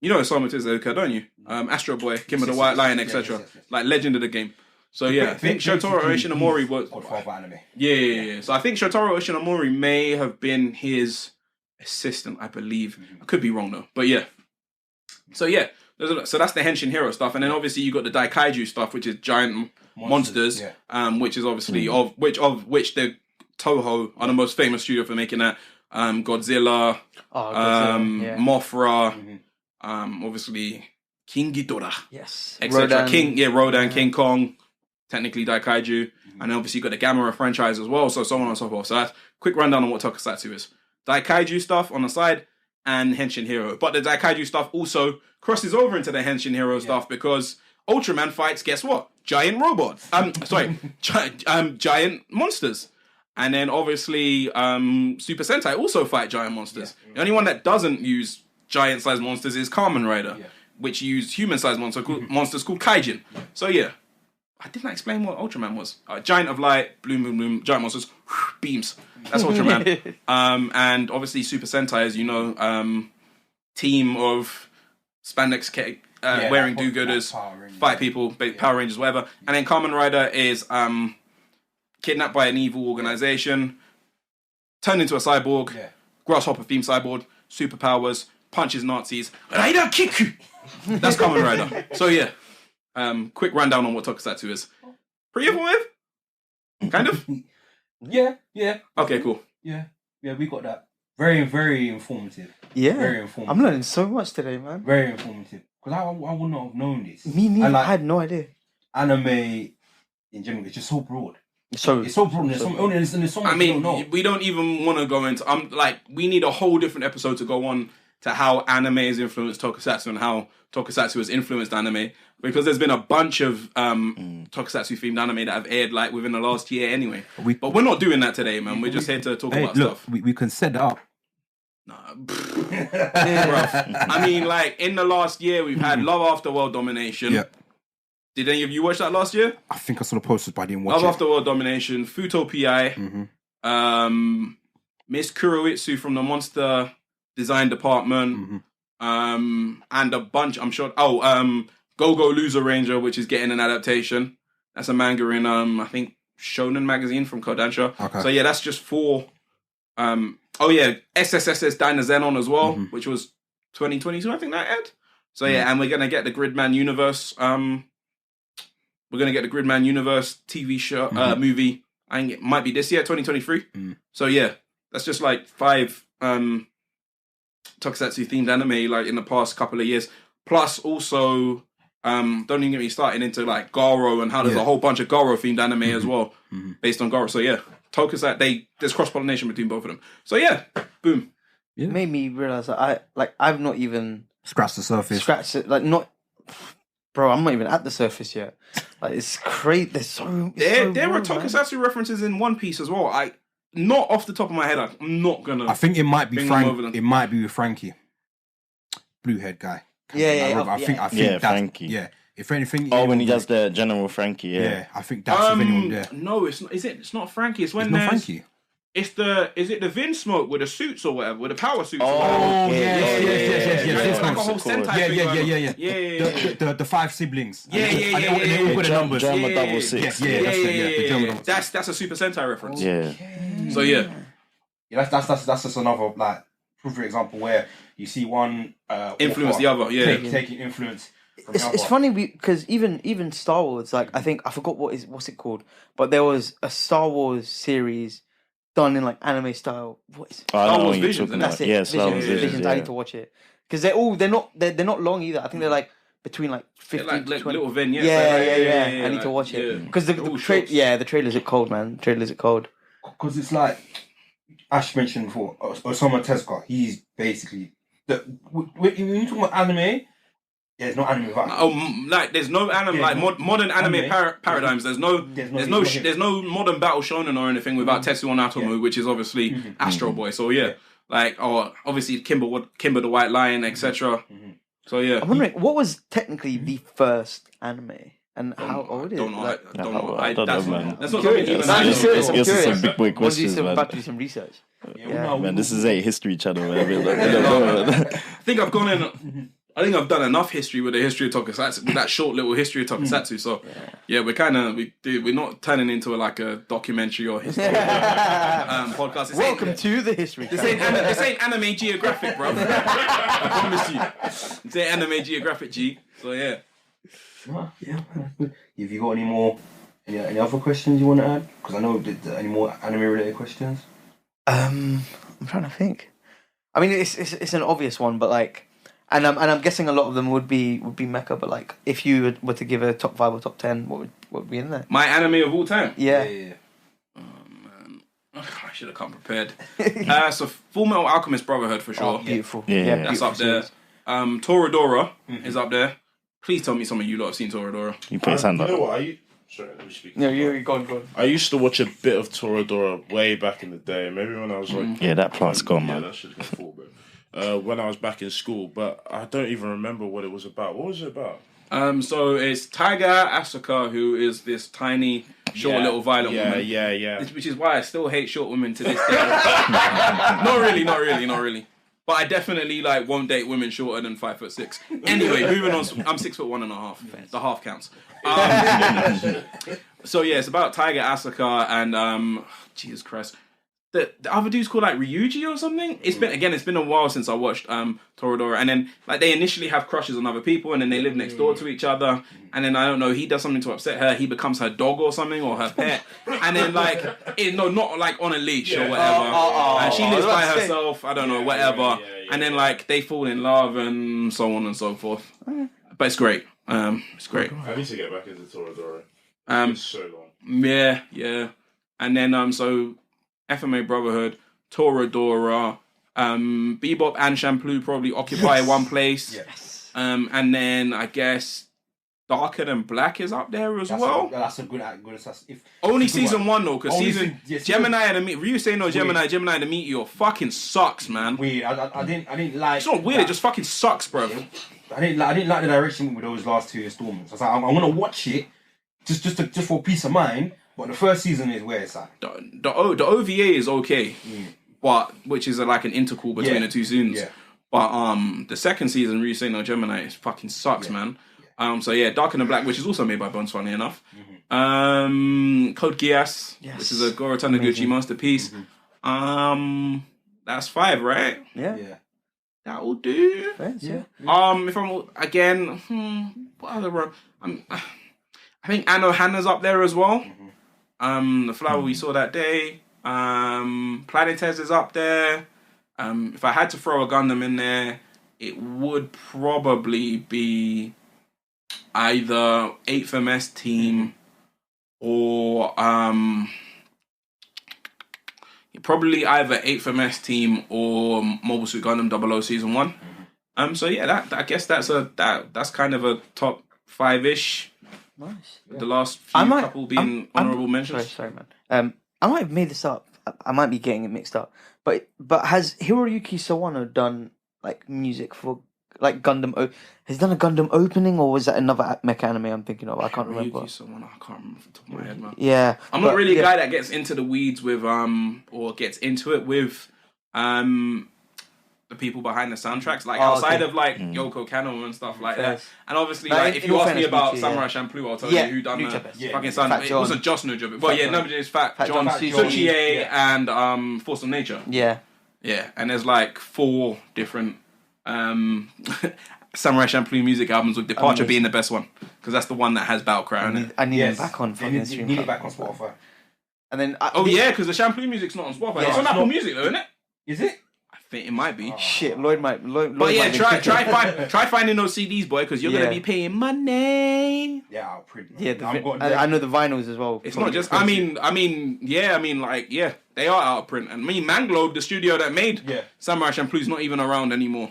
You know Osamu Tezuka, don't you? Astro Boy, Kim of the White Lion, etc. Like legend of the game. So yeah, I think Shotaro Ishinomori was anime. Yeah. So I think Shotaro Ishinomori may have been his assistant, I believe. I could be wrong though, but yeah. So yeah, so that's the Henshin Hero stuff, and then obviously you got the Daikaiju stuff, which is giant monsters, which is obviously of which the Toho are the most famous studio for making that. Godzilla, Mothra, obviously King Ghidorah, etc. Rodan, King Kong, technically Daikaiju, and then obviously you got the Gamera franchise as well, so on and so forth. So that's quick rundown on what Tokusatsu is. Daikaiju stuff on the side and Henshin Hero. But the Daikaiju stuff also crosses over into the Henshin Hero stuff because Ultraman fights, guess what? Giant robots. Giant monsters. And then obviously Super Sentai also fight giant monsters. The only one that doesn't use giant-sized monsters is Kamen Rider, which use human-sized monsters called Kaijin. So yeah. I didn't explain what Ultraman was. Giant of light, bloom, giant monsters, beams. That's Ultraman. And obviously Super Sentai, as you know, team of spandex wearing do-gooders, fight people, Power Rangers, whatever. And then Kamen Rider is kidnapped by an evil organization, turned into a cyborg, grasshopper-themed cyborg, superpowers, punches Nazis. Rider kick! That's Kamen Rider. So yeah. Quick rundown on what Tokusatsu is. Pretty informative? Kind of? Yeah. Okay, cool. Yeah, we got that. Very, very informative. Yeah. Very informative. I'm learning so much today, man. Very informative. Because I would not have known this. Me neither. I had no idea. Anime, in general, it's just so broad. So it's so broad. There's so much we don't know. We don't even want to go into... we need a whole different episode to go on to how anime has influenced Tokusatsu and how Tokusatsu has influenced anime. Because there's been a bunch of Tokusatsu-themed anime that have aired within the last year anyway. But we're not doing that today, man. We're just here to talk about stuff. We can set that up. Nah, I mean, in the last year, we've had Love After World Domination. Yeah. Did any of you watch that last year? I think I saw the posters, but I didn't watch it. Love After World Domination, Futo PI, Miss Kuroitsu from the Monster Design Department, and a bunch, I'm sure... Go-Go Loser Ranger, which is getting an adaptation. That's a manga in, I think, Shonen Magazine from Kodansha. Okay. So, yeah, that's just 4. SSSS Dynazenon as well, which was 2022, I think that aired. So, yeah, and we're going to get the Gridman Universe. We're going to get the Gridman Universe TV show, movie. I think it might be this year, 2023. So, yeah, that's just 5 Tokusatsu-themed anime, in the past couple of years. Plus, also... don't even get me started into Garo and how there's a whole bunch of Garo themed anime as well, based on Garo. So yeah, Tokusatsu, there's cross pollination between both of them. So yeah, boom. It made me realize that I've not even scratched the surface. Bro, I'm not even at the surface yet. It's crazy. There are Tokusatsu references in One Piece as well. Not off the top of my head. I'm not gonna. I think it might be Frank. It might be with Frankie, blue head guy. I think that's, Frankie. Yeah, if anything. When he does the General Frankie. Yeah, I think that's if anyone there. No, it's not. Is it? It's not Frankie. It's when it's not Frankie. Is it the Vin Smoke with the suits or whatever, with the power suits? Yes. It's like a whole Sentai Yeah. The 5 siblings. Yeah. They all got the numbers. German double 6. Yeah. That's a Super Sentai reference. Yeah. So yeah. That's just another proof example where you see one influence the other. Yeah. Taking influence. It's funny because even Star Wars, I think I forgot what's it called, but there was a Star Wars series done in anime style. What is it? Star Wars Visions. That's it. Yeah, Visions. I need to watch it because they're not long either. I think they're between 15 to 20 little vignettes. Yeah. I need to watch it because the trailers are cold, man. Trailers are cold because it's Ash mentioned before, Osamu Tezuka, he's basically when you talk about anime, there's no anime without. Like there's no anime modern anime paradigms. There's no modern battle shonen or anything without Tetsuo Natomu, which is obviously Astro Boy. So like obviously Kimber the White Lion, etc. So yeah, I'm wondering what was technically the first anime. And how old is it? I don't know. That's not curious. something I'm curious. It's some big boy questions, man. About to do some research. Man, this is a history channel, man. I think I've gone in. I think I've done enough history with the history of Tokusatsu, with that short little history of Tokusatsu. So we're not turning into a documentary or history podcast. Welcome to the history. This ain't Anime Geographic, bro. I promise you. This ain't Anime Geographic, G. So yeah. Have you got any other questions you want to add? Because I know any more anime related questions. I'm trying to think. I mean, it's an obvious one, but like, and I'm guessing a lot of them would be Mecha. But like, if you were to give a top 5 or top 10, what would be in there? My anime of all time. Yeah. Oh man, I should have come prepared. So Full Metal Alchemist Brotherhood for sure. Oh, beautiful. Yeah, that's up there. Toradora is up there. Please tell me some of you lot have seen Toradora. You put his hand up. You know what? Sorry, let me speak. No, you're gone. I used to watch a bit of Toradora way back in the day. Maybe when I was like... Yeah, that plant's gone, Yeah, man. that shit's gone full, bro. When I was back in school, but I don't even remember what it was about. What was it about? So it's Tiger Asuka, who is this tiny, short little violent woman. Yeah. Which is why I still hate short women to this day. Not really. But I definitely won't date women shorter than 5'6". Anyway, moving on. I'm 6'1.5". The half counts. So yeah, it's about Tiger Asuka and Jesus Christ. The other dude's called Ryuji or something. It's been a while since I watched Toradora, and then they initially have crushes on other people, and then they live next door to each other, and then I don't know, he does something to upset her, he becomes her dog or something, or her pet, and then not on a leash or whatever, and she lives by herself, I don't know, whatever, and then they fall in love and so on and so forth. But it's great. It's great. I need to get back into Toradora. It's so long. Yeah. And then so FMA Brotherhood, Toradora, Bebop and Shampoo probably occupy one place. Yes. And then I guess Darker Than Black is up there as well. That's a good assessment. Only season 1 though, because Gemini and the Ryusei no Gemini the Meteor fucking sucks, man. Weird. I didn't like. It's not weird. It just fucking sucks, bro. I didn't like the direction with those last 2 installments. I was like, I'm gonna watch it just for peace of mind. But the first season is where it's at. The OVA is okay, but which is an intercal between the 2 seasons. Yeah. But the second season, Ryusei no Gemini, it fucking sucks, man. So yeah, Darker Than Black, which is also made by Bones, funny enough. Code Geass, which is a Goro Taniguchi masterpiece. That's 5, right? Yeah. That will do. Yeah. If I'm again, what other? I think Anohana's up there as well. The Flower We Saw That Day. Planetes is up there. If I had to throw a Gundam in there, it would probably be either 8th MS Team or probably either 8th MS Team or Mobile Suit Gundam 00 Season 1. So yeah, I guess that's kind of a top 5-ish. Nice. The last few couple being honourable mentions. Sorry, man. I might have made this up. I might be getting it mixed up. But has Hiroyuki Sawano done music for Gundam? Has he done a Gundam opening, or was that another Mecha anime I'm thinking of? I can't remember. Hiroyuki Sawano, I can't remember off the top of my head, man. Yeah, I'm not really a guy that gets into the weeds with or gets into it with the people behind the soundtracks, outside of Yoko Kanno and stuff like that. And obviously, if you ask me about Samurai Champloo, I'll tell you who done the fucking sound. It wasn't just Nujabes. Well, nobody is Fat John, Tsuchie, and Force of Nature. Yeah. And there's 4 different Samurai Champloo music albums, with Departure being the best one, because that's the one that has Battlecry on it. I need it back on fucking stream. Need it back on Spotify. And then because the Champloo music's not on Spotify. It's on Apple Music though, isn't it? Is it? I think it might be. Shit, Lloyd might. Lloyd But yeah, might be try finding those CDs, boy, because you're gonna be paying money. Yeah, I'll print. Yeah, I know the vinyls as well. It's not just. I mean, they are out of print. And Manglobe, the studio that made Samurai Champloo's not even around anymore.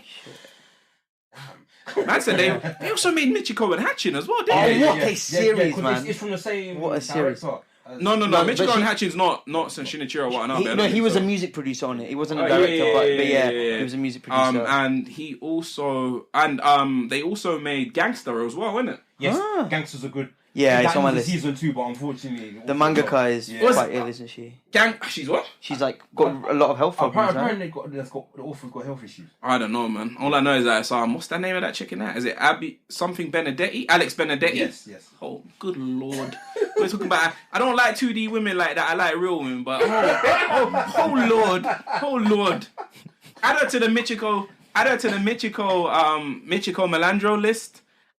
Man said they also made Michiko and Hatchin as well, didn't they? What a series, man! It's from the same. What a series! No. Michiko and Hatchin's not Shinichiro Watanabe. He was a music producer on it. He wasn't a director, but he was a music producer. And he also they also made Gangster as well, innit? Yes, Gangsters are good. Yeah, it's on my list. Season 2, but unfortunately, the mangaka is quite ill, isn't she? She's what? She's like got a lot of health problems. Apparently, the author's got health issues. I don't know, man. All I know is that it's what's the name of that chick in that? Is it Abby something Benedetti? Alex Benedetti? Yes. Oh, good lord. We're talking about. I don't like 2D women like that. I like real women, but oh lord. Add her to the Michiko Melandro list.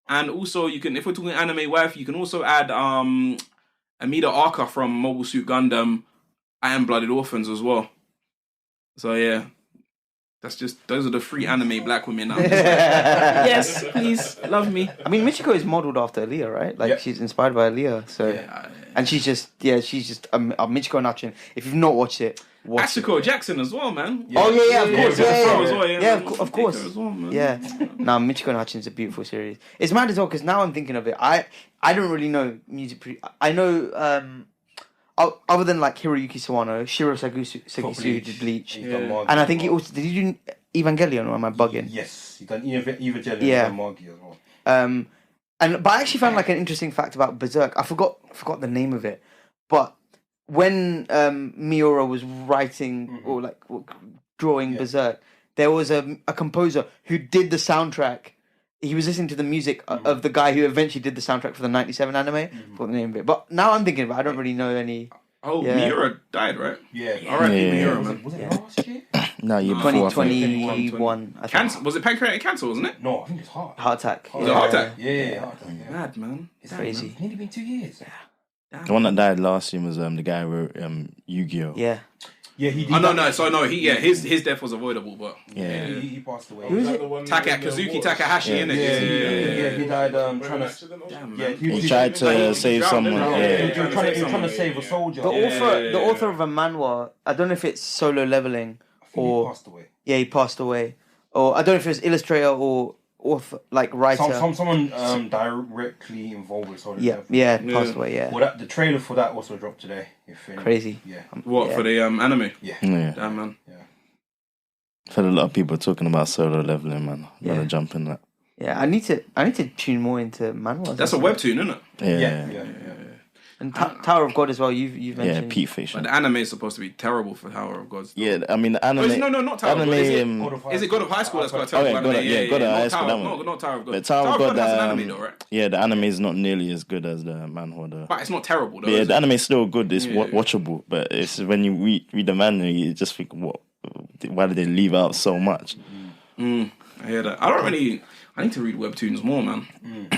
And also, you can, if we're talking anime wife, you can also add Amida Arca from Mobile Suit Gundam and Blooded Orphans as well. So yeah, those are the 3 anime black women now. Yes, please love me. I mean, Michiko is modeled after Aaliyah, right? Like she's inspired by Aaliyah. So, and she's just Michiko and Hatchin. If you've not watched it. Asako Jackson as well, man. Yeah. Oh yeah, of course, of course. As well, man. Yeah. Now Michiko and Hatchin is a beautiful series. It's mad as well because now I'm thinking of it. I don't really know music. I know other than like Hiroyuki Sawano, Shiro Sagisu did Bleach, and I think he also did he do Evangelion, or am I bugging? Yes, he done Evangelion and Magi as well. But I actually found like an interesting fact about Berserk. I forgot the name of it, but when Miura was writing or like drawing Berserk, there was a composer who did the soundtrack. He was listening to the music of the guy who eventually did the soundtrack for the '97 anime. For the name of it, but now I'm thinking about it, I don't really know any. Miura died, right? Yeah. Alright, Miura, man. Was it last year? No, you 2021. Cancer? Was it pancreatic cancer? Wasn't it? No, I think it's heart. Heart attack. Was it heart attack? Yeah, heart attack. Yeah. Mad, man. It's crazy. It's nearly been 2 years. The one that died last year was the guy who wrote Yu-Gi-Oh. Yeah. Yeah, he did. His death was avoidable, but he passed away. Who is it? Kazuki Takahashi, innit? Yeah, he died trying to. He tried to save someone. He was trying to save a soldier. The author of a manhwa. I don't know if it's Solo Leveling or he passed away. Yeah, he passed away. Or I don't know if it was illustrator or author, like writer. Someone directly involved with Solo Leveling. Yeah, passed away. Yeah. Well, the trailer for that also dropped today. Crazy. Yeah. For the anime? Yeah. Damn, man. Yeah. I've heard a lot of people talking about Solo Leveling, man. I'm gonna jump in that. Yeah, I need to tune more into manhwas. That's a webtoon, isn't it? Yeah. And Tower of God as well. You've mentioned. Yeah, Pete Fish. But the anime is supposed to be terrible for Tower of God. Yeah, I mean the anime. No, not Tower of God. Is it God of High School that's got a terrible anime? God of High School. Not Tower of God. But Tower of God has an anime though, right? Yeah, the anime is not nearly as good as the manhwa though. But it's not terrible though. Yeah, the anime is still good. It's watchable, but it's when you read the manga, you just think, why did they leave out so much? I hear that. I need to read webtoons more, man.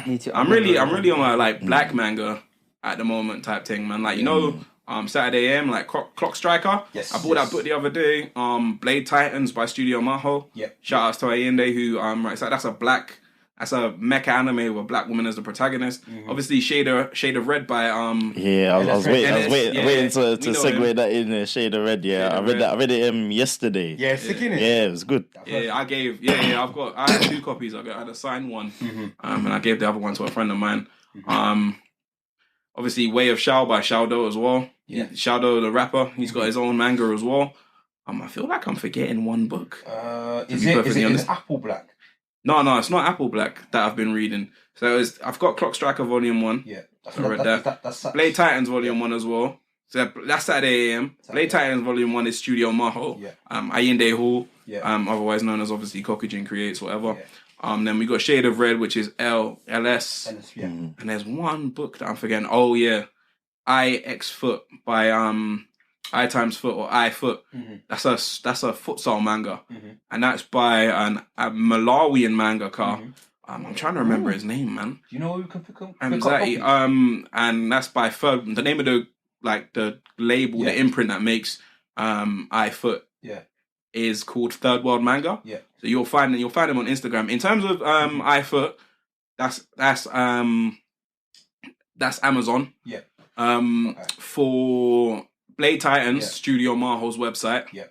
Me too. I'm really on my like black manga at the moment type thing, man. Like Saturday AM, like Clock Striker. Yes. I bought that book the other day. Blade Titans by Studio Maho. Yeah. Shout outs to Ayende who writes that. That's a mecha anime with a black woman as the protagonist. Obviously, Shade of Red by I was waiting to segue that in Shade of Red. Yeah, I read it yesterday. Yeah, sick in it. Yeah, it was good. I had 2 copies. I had a signed one, and I gave the other one to a friend of mine. Obviously, Way of Shao by Shao as well. Yeah. Shao the rapper, he's got his own manga as well. I feel like I'm forgetting one book. Is it Apple Black? No, it's not Apple Black that I've been reading. So I've got Clock Striker Volume 1. Yeah. I read that. That's Blade Titans Volume 1 as well. So that's Saturday AM. Blade Titans Volume 1 is Studio Maho. Yeah. Ayinde Hall. Yeah. Otherwise known as obviously Kokujin Creates, whatever. Yeah. Then we got Shade of Red, which is LS. Yeah. And there's one book that I'm forgetting. Oh yeah. I X Foot by I times Foot or I Foot. That's a futsal manga. And that's by a Malawian mangaka. I'm trying to remember his name, man. Do you know who can pick up? And that's by Ferg. The name of the label, the imprint that makes I Foot. Yeah. is called Third World Manga. Yeah. So you'll find them on Instagram. In terms of iFoot, that's Amazon. Yeah. For Blade Titans, Yeah. Studio Maho's website. Yeah.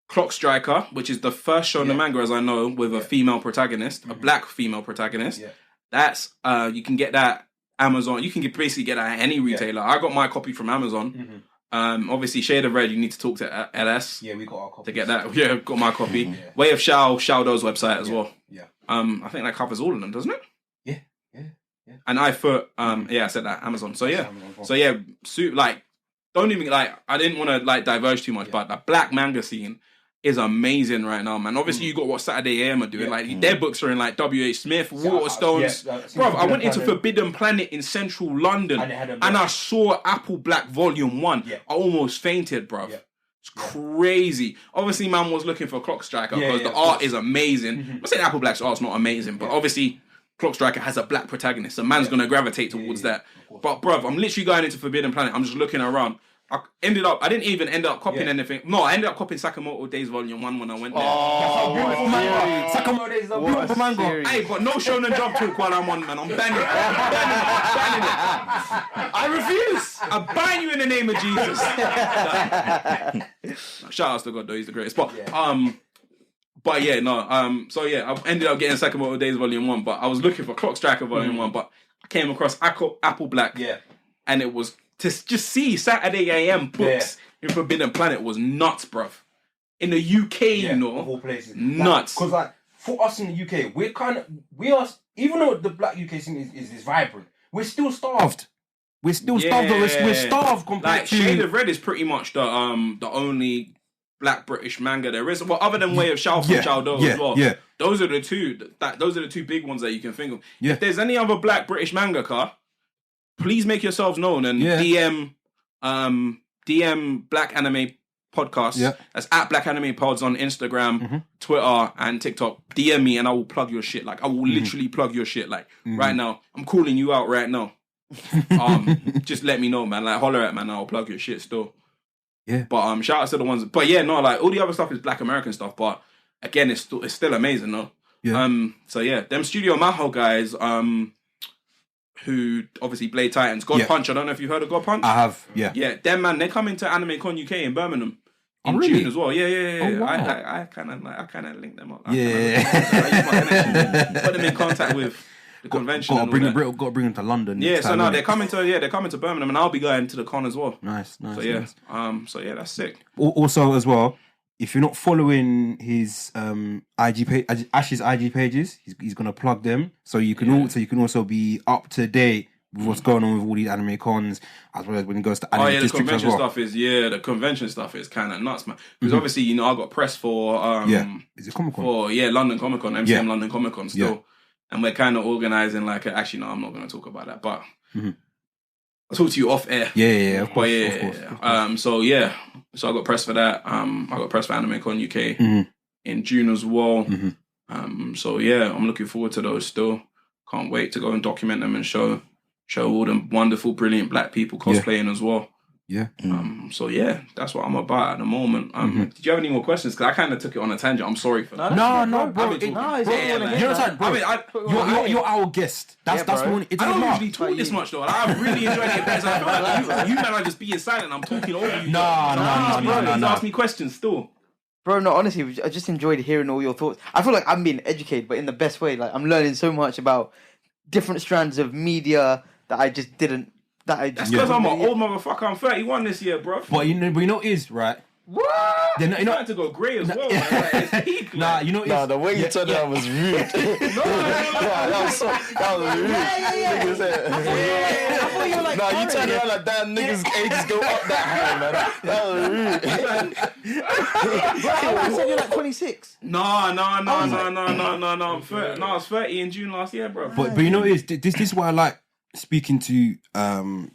Clock Striker, which is the first shonen manga as I know with a female protagonist, a black female protagonist. Yeah. That's you can get that Amazon. You can basically get that at any retailer. I got my copy from Amazon. Obviously, Shade of Red, you need to talk to LS. Yeah, we got our copy to get that. Yeah, got my copy. Way of Shao-Do's website as well. Yeah. I think that covers all of them, doesn't it? Yeah. And I thought, I said that Amazon. So yeah, don't even I didn't want to diverge too much, but the black manga scene is amazing right now, man. Obviously, you got what Saturday AM are doing. Their books are in W.H. Smith, Waterstones. Bro, I went into Forbidden Planet in central London and I saw Apple Black Volume 1. Yeah. I almost fainted, bro. Yeah. It's crazy. Obviously, man was looking for Clock Striker because the art is amazing. I'm not saying Apple Black's art's not amazing, but obviously, Clock Striker has a black protagonist. So man's going to gravitate towards that. But, bro, I'm literally going into Forbidden Planet. I'm just looking around. I didn't even end up copying anything. No, I ended up copying Sakamoto Days Volume 1 when I went there. Oh, beautiful manga. Sakamoto Days is a beautiful manga. Hey, but no Shonen Jump talk while I'm on, man. I'm banning it. I refuse. I ban you in the name of Jesus. Shout out to God, though. He's the greatest. But I ended up getting Sakamoto Days Volume 1, but I was looking for Clock Striker Volume 1, but I came across Apple Black. Yeah. And it was to just see Saturday AM books in Forbidden Planet was nuts, bruv. In the UK, you know, of all places, nuts. Because for us in the UK, we are, even though the black UK scene is vibrant, we're still starved. We're still starved. We're starved compared to Shade of Red is pretty much the only black British manga there is. Well, other than Way of Shao from Shao-Do as well. Yeah. Those are the two. Those are the two big ones that you can think of. Yeah. If there's any other black British mangaka, please make yourselves known and DM Black Anime Podcast. Yeah. That's at Blackanimepods on Instagram, Twitter, and TikTok. DM me and I will plug your shit. I will literally plug your shit. Right now, I'm calling you out right now. Just let me know, man. Holler at man. I'll plug your shit still. Yeah. But shout out to the ones. But yeah, no, all the other stuff is Black American stuff. But again, it's still amazing, though. Yeah. So yeah, them Studio Maho guys. Who obviously Blade Titans, God Punch. I don't know if you heard of God Punch. I have, yeah. Them man, they come into Anime Con UK in Birmingham in June as well. Yeah. Oh, wow. I kind of link them up. Put them in contact with the convention. Got to bring them to London. Yeah, so no, they're coming to Birmingham, and I'll be going to the con as well. Nice. So yeah, that's sick. Also, as well, if you're not following his IG page, Ash's IG pages, he's gonna plug them, so you can also be up to date with what's going on with all these anime cons, as well as when it goes to anime districts as well. The convention stuff is kind of nuts, man. Because obviously, I got press for is it Comic Con? For London Comic Con, MCM London Comic Con still, and we're kind of organising actually no, I'm not going to talk about that, but. I'll talk to you off air. Yeah, of course. So I got press for that. I got press for Anime Con UK in June as well. So yeah, I'm looking forward to those still. Can't wait to go and document them and show all the wonderful, brilliant black people cosplaying as well. Yeah. So yeah, that's what I'm about at the moment. Did you have any more questions? Because I kind of took it on a tangent. I'm sorry for that. No, bro. You're our guest. That's one. I don't usually talk this much though. I really enjoyed it because I feel like you man are just being silent. I'm talking over you. No. Ask me questions still. Bro, no, honestly, I just enjoyed hearing all your thoughts. I feel like I'm being educated, but in the best way. I'm learning so much about different strands of media that I just didn't. That's because I'm an old motherfucker. I'm 31 this year, bro. But you know what is right. What? You're starting to go grey as well. It's peak. The way you turned around was rude. That was rude. You turned around like that, niggas' ages go up that high, man. That was rude. I said you're 26. No. I'm 30. No, I was 30 in June last year, bro. But you know what is this is why I like speaking to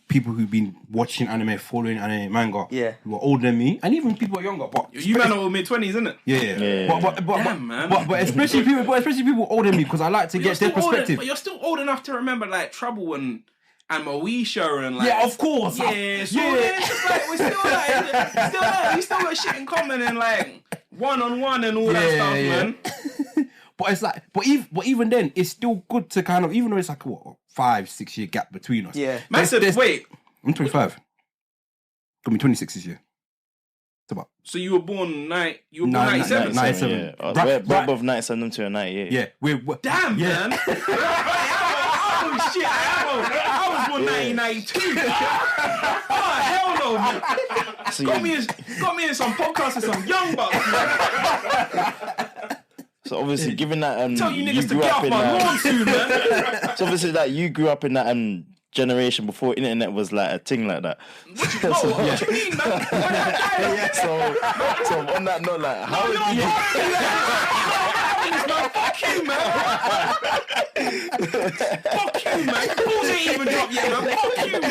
people who've been watching anime, following anime manga, who are older than me, and even people who are younger. But you man are mid-20s, isn't it? Yeah. But especially people older than me, because I like to get their perspective. But you're still old enough to remember Trouble and and Moesha and like. Yeah, of course. Yeah, so it's just like we're still like, we still got shit in common and like one-on-one and all that stuff, man. But it's like, but even then, it's still good to kind of, even though it's like what 5-6 year gap between us. Yeah. Man said, wait. I'm 25. Got me 26 this year. It's about. So you were born 97? 97. Yeah. We're both 97 to a 98. Yeah. We're Damn, man. Oh, shit. I was born 1992. Oh, hell no, man. So Got me in some podcasts with some young bucks, man. So obviously, given that Tell you you niggas to grew get up off in my lawn soon, man. so obviously that you grew up in that generation before internet was like a thing like that. What you mean, man? So on that note, like how did you? Fuck you, man. Fuck you, man. Balls ain't even dropped yet, man. Fuck you, man. I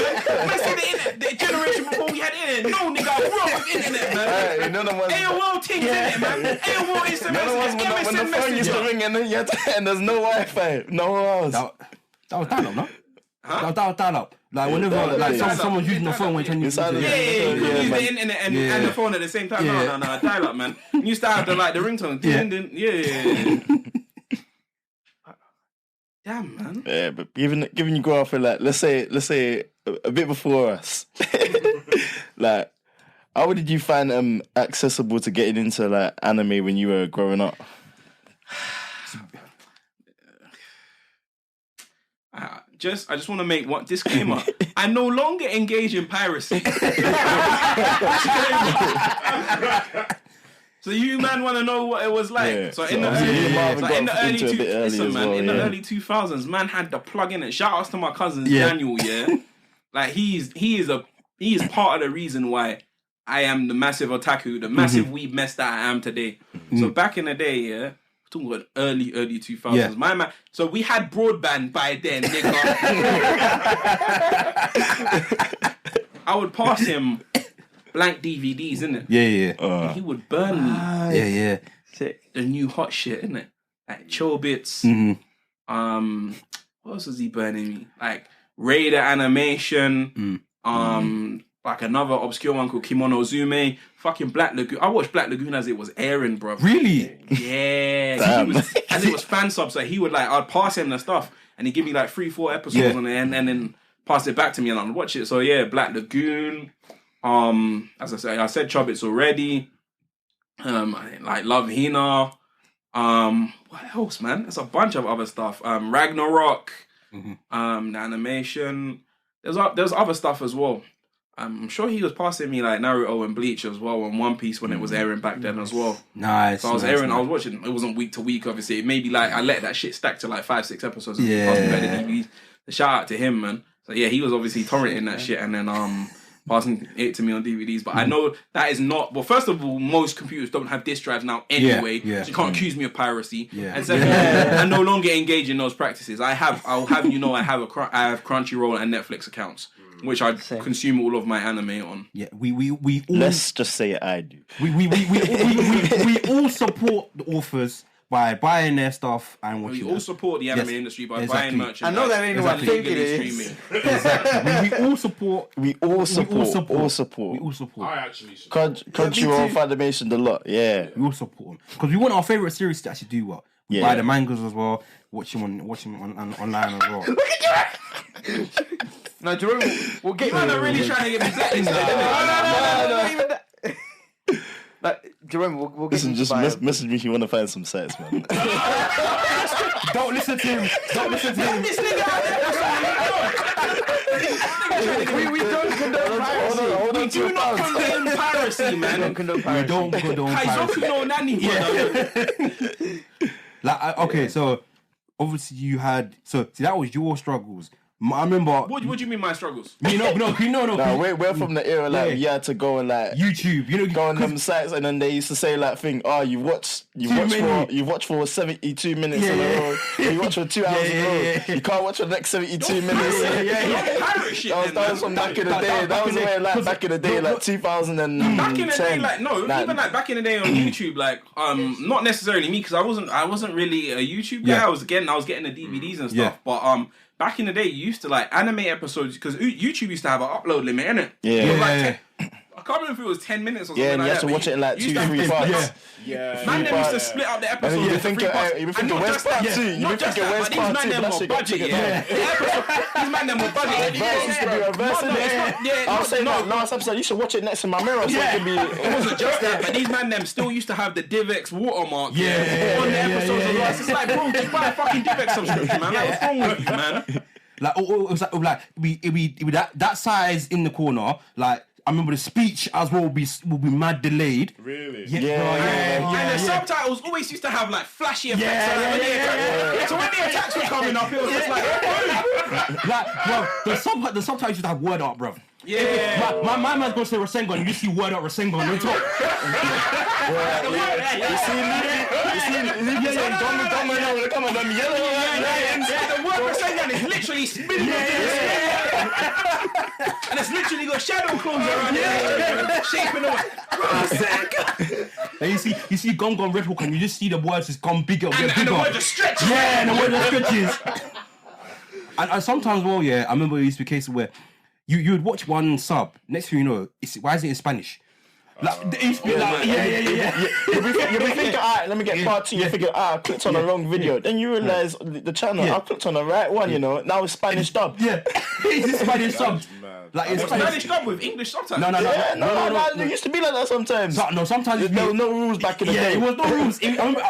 said the generation before we had internet. No, nigga, I grew up with internet, man. Hey, none of us. AOL things in it, man. AOL instant messages, When the phone used to ring and then you had to, and there's no Wi-Fi, no else. That was dial-up, no? Huh? That was dial-up. Like whenever someone's using the phone when you're trying to use Yeah, you use the internet and the phone at the same time. Yeah. No, dial-up, man. You used to have the ringtone. Yeah. Damn, man. Yeah, but given you grow up in like let's say a bit before us, like how did you find accessible to getting into like anime when you were growing up? I just want to make one disclaimer. I no longer engage in piracy. So you man want to know what it was like? Yeah. So in the early 2000s, man had the plug in it. Shout outs to my cousin Daniel. Yeah, like he is part of the reason why I am the massive otaku, the massive weeb mess that I am today. So back in the day, yeah. Talking about early 2000s. Yeah. My man. So we had broadband by then, nigga. I would pass him blank DVDs, innit? Yeah. And he would burn me. Yeah. The new hot shit, innit? Like Chobits. What else was he burning me? Like Raider Animation. Like another obscure one called Kimono Zume. Fucking Black Lagoon. I watched Black Lagoon as it was airing, bro. Really? Yeah. As it was fan subs, so he would like, I'd pass him the stuff and he'd give me like 3-4 episodes on it and then pass it back to me and I'd watch it. So yeah, Black Lagoon. As I said Chobits already. Like Love Hina. What else, man? There's a bunch of other stuff. Ragnarok. The animation. There's other stuff as well. I'm sure he was passing me like Naruto and Bleach as well, and One Piece when it was airing back then as well. Nice. So I was watching. It wasn't week to week, obviously. Maybe like I let that shit stack to like 5-6 episodes. And passed me back the DVDs. Shout out to him, man. So yeah, he was obviously torrenting that shit and then passing it to me on DVDs. But I know that is not. Well, first of all, most computers don't have disk drives now anyway, so you can't accuse me of piracy. And secondly, I no longer engage in those practices. I'll have you know, I have Crunchyroll and Netflix accounts, which I consume all of my anime on. Yeah, we all, Let's just say I do. we all support the authors by buying their stuff and watching. We all support the anime industry by buying merchandise. I know that ain't what I think it is. We all support. We all support. I actually support. Crunchyroll, Funimation, the lot. Yeah. We all support them because we want our favorite series to actually do what. We buy the mangas as well. Watch them online as well. Look at you. No, Jerome, we'll get you. You're really trying to get me blacklisted. No, even that. Like, Jerome, we'll get Listen, you. just message me if you want to find some sites, man. Don't listen to him. This nigga out there. We don't condone piracy. We do not condone piracy, man. We don't condone piracy. We don't condone piracy. Like, okay, so obviously you had. So see, that was your struggles. I remember. What do you mean my struggles? No. We're from the era like you had to go and like YouTube, go on them sites, and then they used to say like you watch for 72 minutes in a row. You watch for 2 hours in a row. You can't watch for the next 72 minutes. That was from back in the day. That was the way like back in the day, like 2010. Back in the day, even like back in the day on YouTube, like not necessarily me because I wasn't really a YouTube guy. I was getting the DVDs and stuff, but back in the day, you used to like anime episodes because YouTube used to have an upload limit, innit? Yeah. It was like I can't remember if it was 10 minutes or something and like you that. have to watch it in like you 2, used to 3 have- parts. Man, them used to split up the episodes And you into think 3 parts. you And think not where's just that, part 2? You not just think that, where's but these part man 2? them That were shit got budget, taken yeah. out. The episode- These man them were budget. Verse used to be a verse in it. I was saying that last episode, you should watch it next to my mirror so it can be. It wasn't just that, but these man them still used to have the DivX watermark on the episodes of last. It's like, bro, just buy a fucking DivX subscription, man. Like, what's wrong with you, man? Like, it was like we that size in the corner. Like, I remember the speech as well will be mad delayed. Really? And the subtitles always used to have like flashy effects. So when the attacks were coming up, it was just like, Like, bro, the subtitles used to have word art, bro. yeah. My man's gonna say Rasengan, and you see word art Rasengan on top. The word for Sengan is literally spinning and it's literally got shadow clones around it, shaping away. And you see Gong Gong Red Hook, and you just see the words just come bigger, get And bigger. the word just stretches. Yeah, and the word just stretches. And sometimes, well, yeah, I remember it used to be cases where you would watch one sub, next thing you know, why is it in Spanish? Like, it used to be like, You'll be thinking, alright, let me get part 2. You figure, I clicked on the wrong video. Then you realise the channel, I clicked on the right one, you know. Now it's Spanish dub. Yeah, it's Spanish sub. Like, it's Spanish dub with English subtitles. No. It used to be like that sometimes. Sometimes There were no rules back in the day. it was no rules. I remember,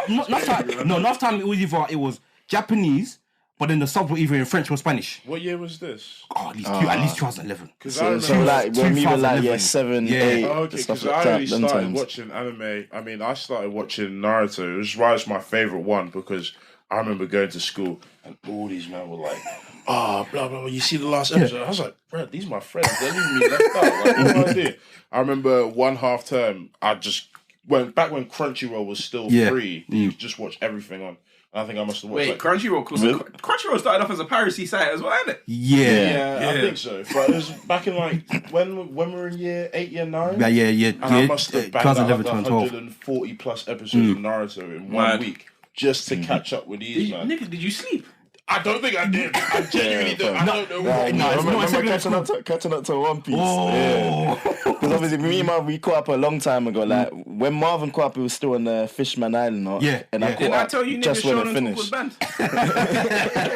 enough time it was either it was Japanese, but then the subs were either in French or Spanish. What year was this? Oh, at least 2011. Because I So remember. like when we were like 7, 8, Okay, stuff because like I that. only Them started times. watching anime. I mean, I started watching Naruto. It was why it's my favorite one because I remember going to school and all these men were like, blah, blah, blah. You see the last episode? I was like, bro, these are my friends. They're leaving me left out. Like, what do I do? I remember one half term, I just went back when Crunchyroll was still free. You could just watch everything on. I think I must have watched. Wait, Crunchyroll started off as a piracy site as well, isn't it? Yeah. I think so. But it was back in like when we were in year 8, year 9. Yeah. And I must have banged out 2011, like 2012. 140 plus episodes of Naruto in 1 week just to catch up with these, man. Nigga, did you sleep? I don't think I did. I genuinely don't. I don't know why. it's catching up to One Piece. Oh. Because obviously me and Marvin, we caught up a long time ago. Like when Marvin caught up, it was still on the Fishman Island. Or, and I caught Didn't I up tell you just niggas when it Shonen Talk was finished. banned?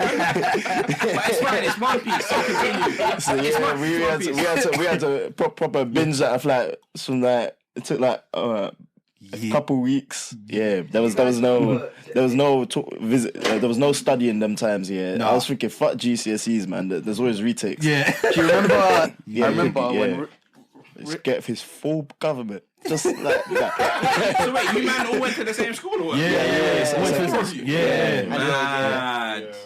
But it's fine, it's One Piece, so continue. So yeah, we had to proper binge that of like some like it took like a couple weeks. Yeah, there was no visit. There was no studying them times. Yeah, I was thinking fuck GCSEs, man. There's always retakes. Yeah. Do you remember? I remember when. Let's get his full government. Just like that. So wait, you man all went to the same school or what? Yeah.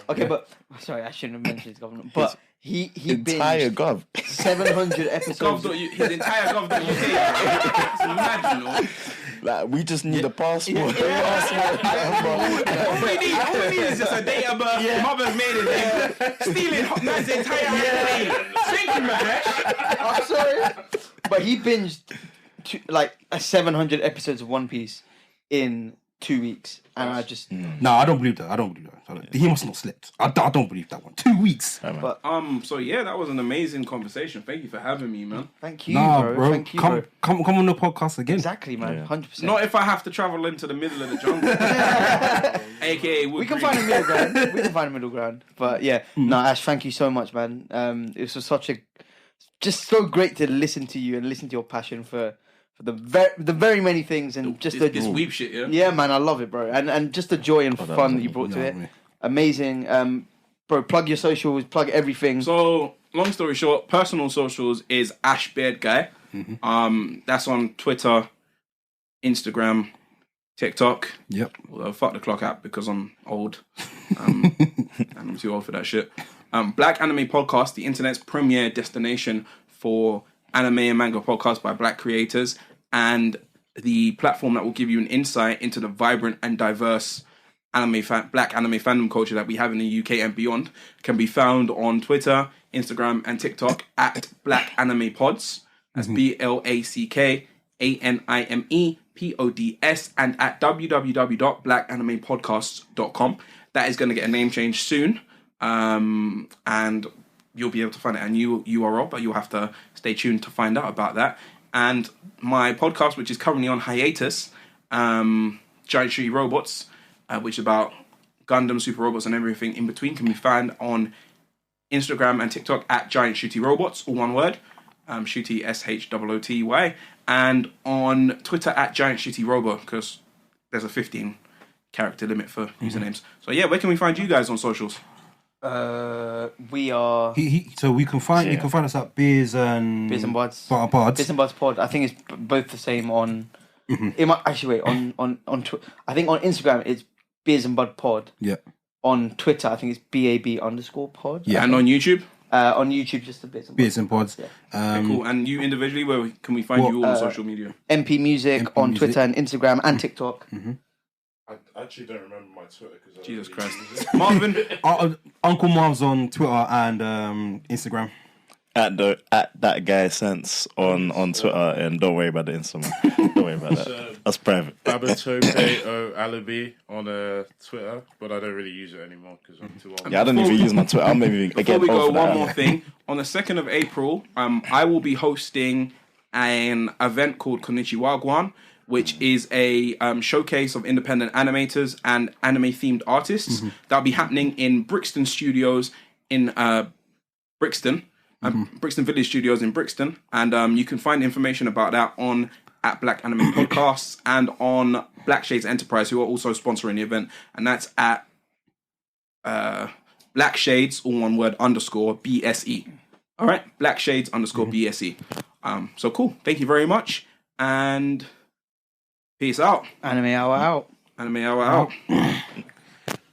Okay, but sorry, I shouldn't have mentioned his government. But he Entire binged gov. 700 episodes. His entire government UK. It's mad, you know. Like we just need a passport. All we need is just a date of birth, mother's maiden name, stealing man's entire identity. Thank you, man. I'm sorry, but he binged 700 episodes of One Piece in 2 weeks, and I just No, I don't believe that. He must not slept. I don't believe that one. 2 weeks. But So yeah, that was an amazing conversation. Thank you for having me, man. thank you, Nah, bro. bro. Thank you, Come bro. on the podcast again. Exactly, man. 100%. Not if I have to travel into the middle of the jungle, aka We can find a middle ground. But yeah, no, Ash, thank you so much, man. It was just so great to listen to you and listen to your passion for the very many things and just this weep shit. Yeah, man, I love it, bro, and just the joy and fun that you brought to it. Amazing, bro. Plug your socials, plug everything. So long story short, personal socials is Ash Beard Guy. That's on Twitter, Instagram, TikTok. Yep. Although fuck the clock app because I'm old. And I'm too old for that shit. Black Anime Podcast, the internet's premier destination for anime and manga podcasts by black creators, and the platform that will give you an insight into the vibrant and diverse black anime fandom culture that we have in the UK and beyond, can be found on Twitter, Instagram, and TikTok at Blackanimepods. That's BLACKANIMEPODS, and at www.blackanimepodcasts.com. That is going to get a name change soon. and you'll be able to find it a new URL, but you'll have to stay tuned to find out about that. And my podcast, which is currently on hiatus, Giant Shooty Robots, which is about Gundam, super robots, and everything in between, can be found on Instagram and TikTok at Giant Shooty Robots, all one word, Shooty SHOOTY, and on Twitter at Giant Shooty Robo, because there's a 15 character limit for usernames. So yeah, where can we find you guys on socials? We are. So we can find you can find us at Beers and Buds. Beers and Buds Pod. I think it's both the same on. It might actually wait on I think on Instagram it's Beers and Bud Pod. Yeah. On Twitter I think it's BAB_pod. Yeah. And on YouTube? On YouTube just the Beers and Pods. Yeah. Okay, cool. And you individually, where can we find you all on social media? MP Music on Music. Twitter and Instagram and TikTok. I actually don't remember my Twitter because Jesus Christ. Marvin? Uncle Marv's on Twitter and Instagram. At that guy sense on Twitter, and don't worry about the Instagram. Don't worry about that. That's private. Babatope Alibi on Twitter, but I don't really use it anymore because I'm too old. Yeah, I don't even use my Twitter. I'm maybe Before we go, one more thing. On the 2nd of April, I will be hosting an event called Konnichiwa Guan, which is a showcase of independent animators and anime-themed artists. That'll be happening in Brixton Studios in Brixton. Brixton Village Studios in Brixton. And you can find information about that on at Black Anime Podcasts and on Black Shades Enterprise, who are also sponsoring the event. And that's at Black Shades, all one word, _BSE. All right? Black Shades _BSE. So cool. Thank you very much. And peace out. Anime Hour out. Anime Hour out.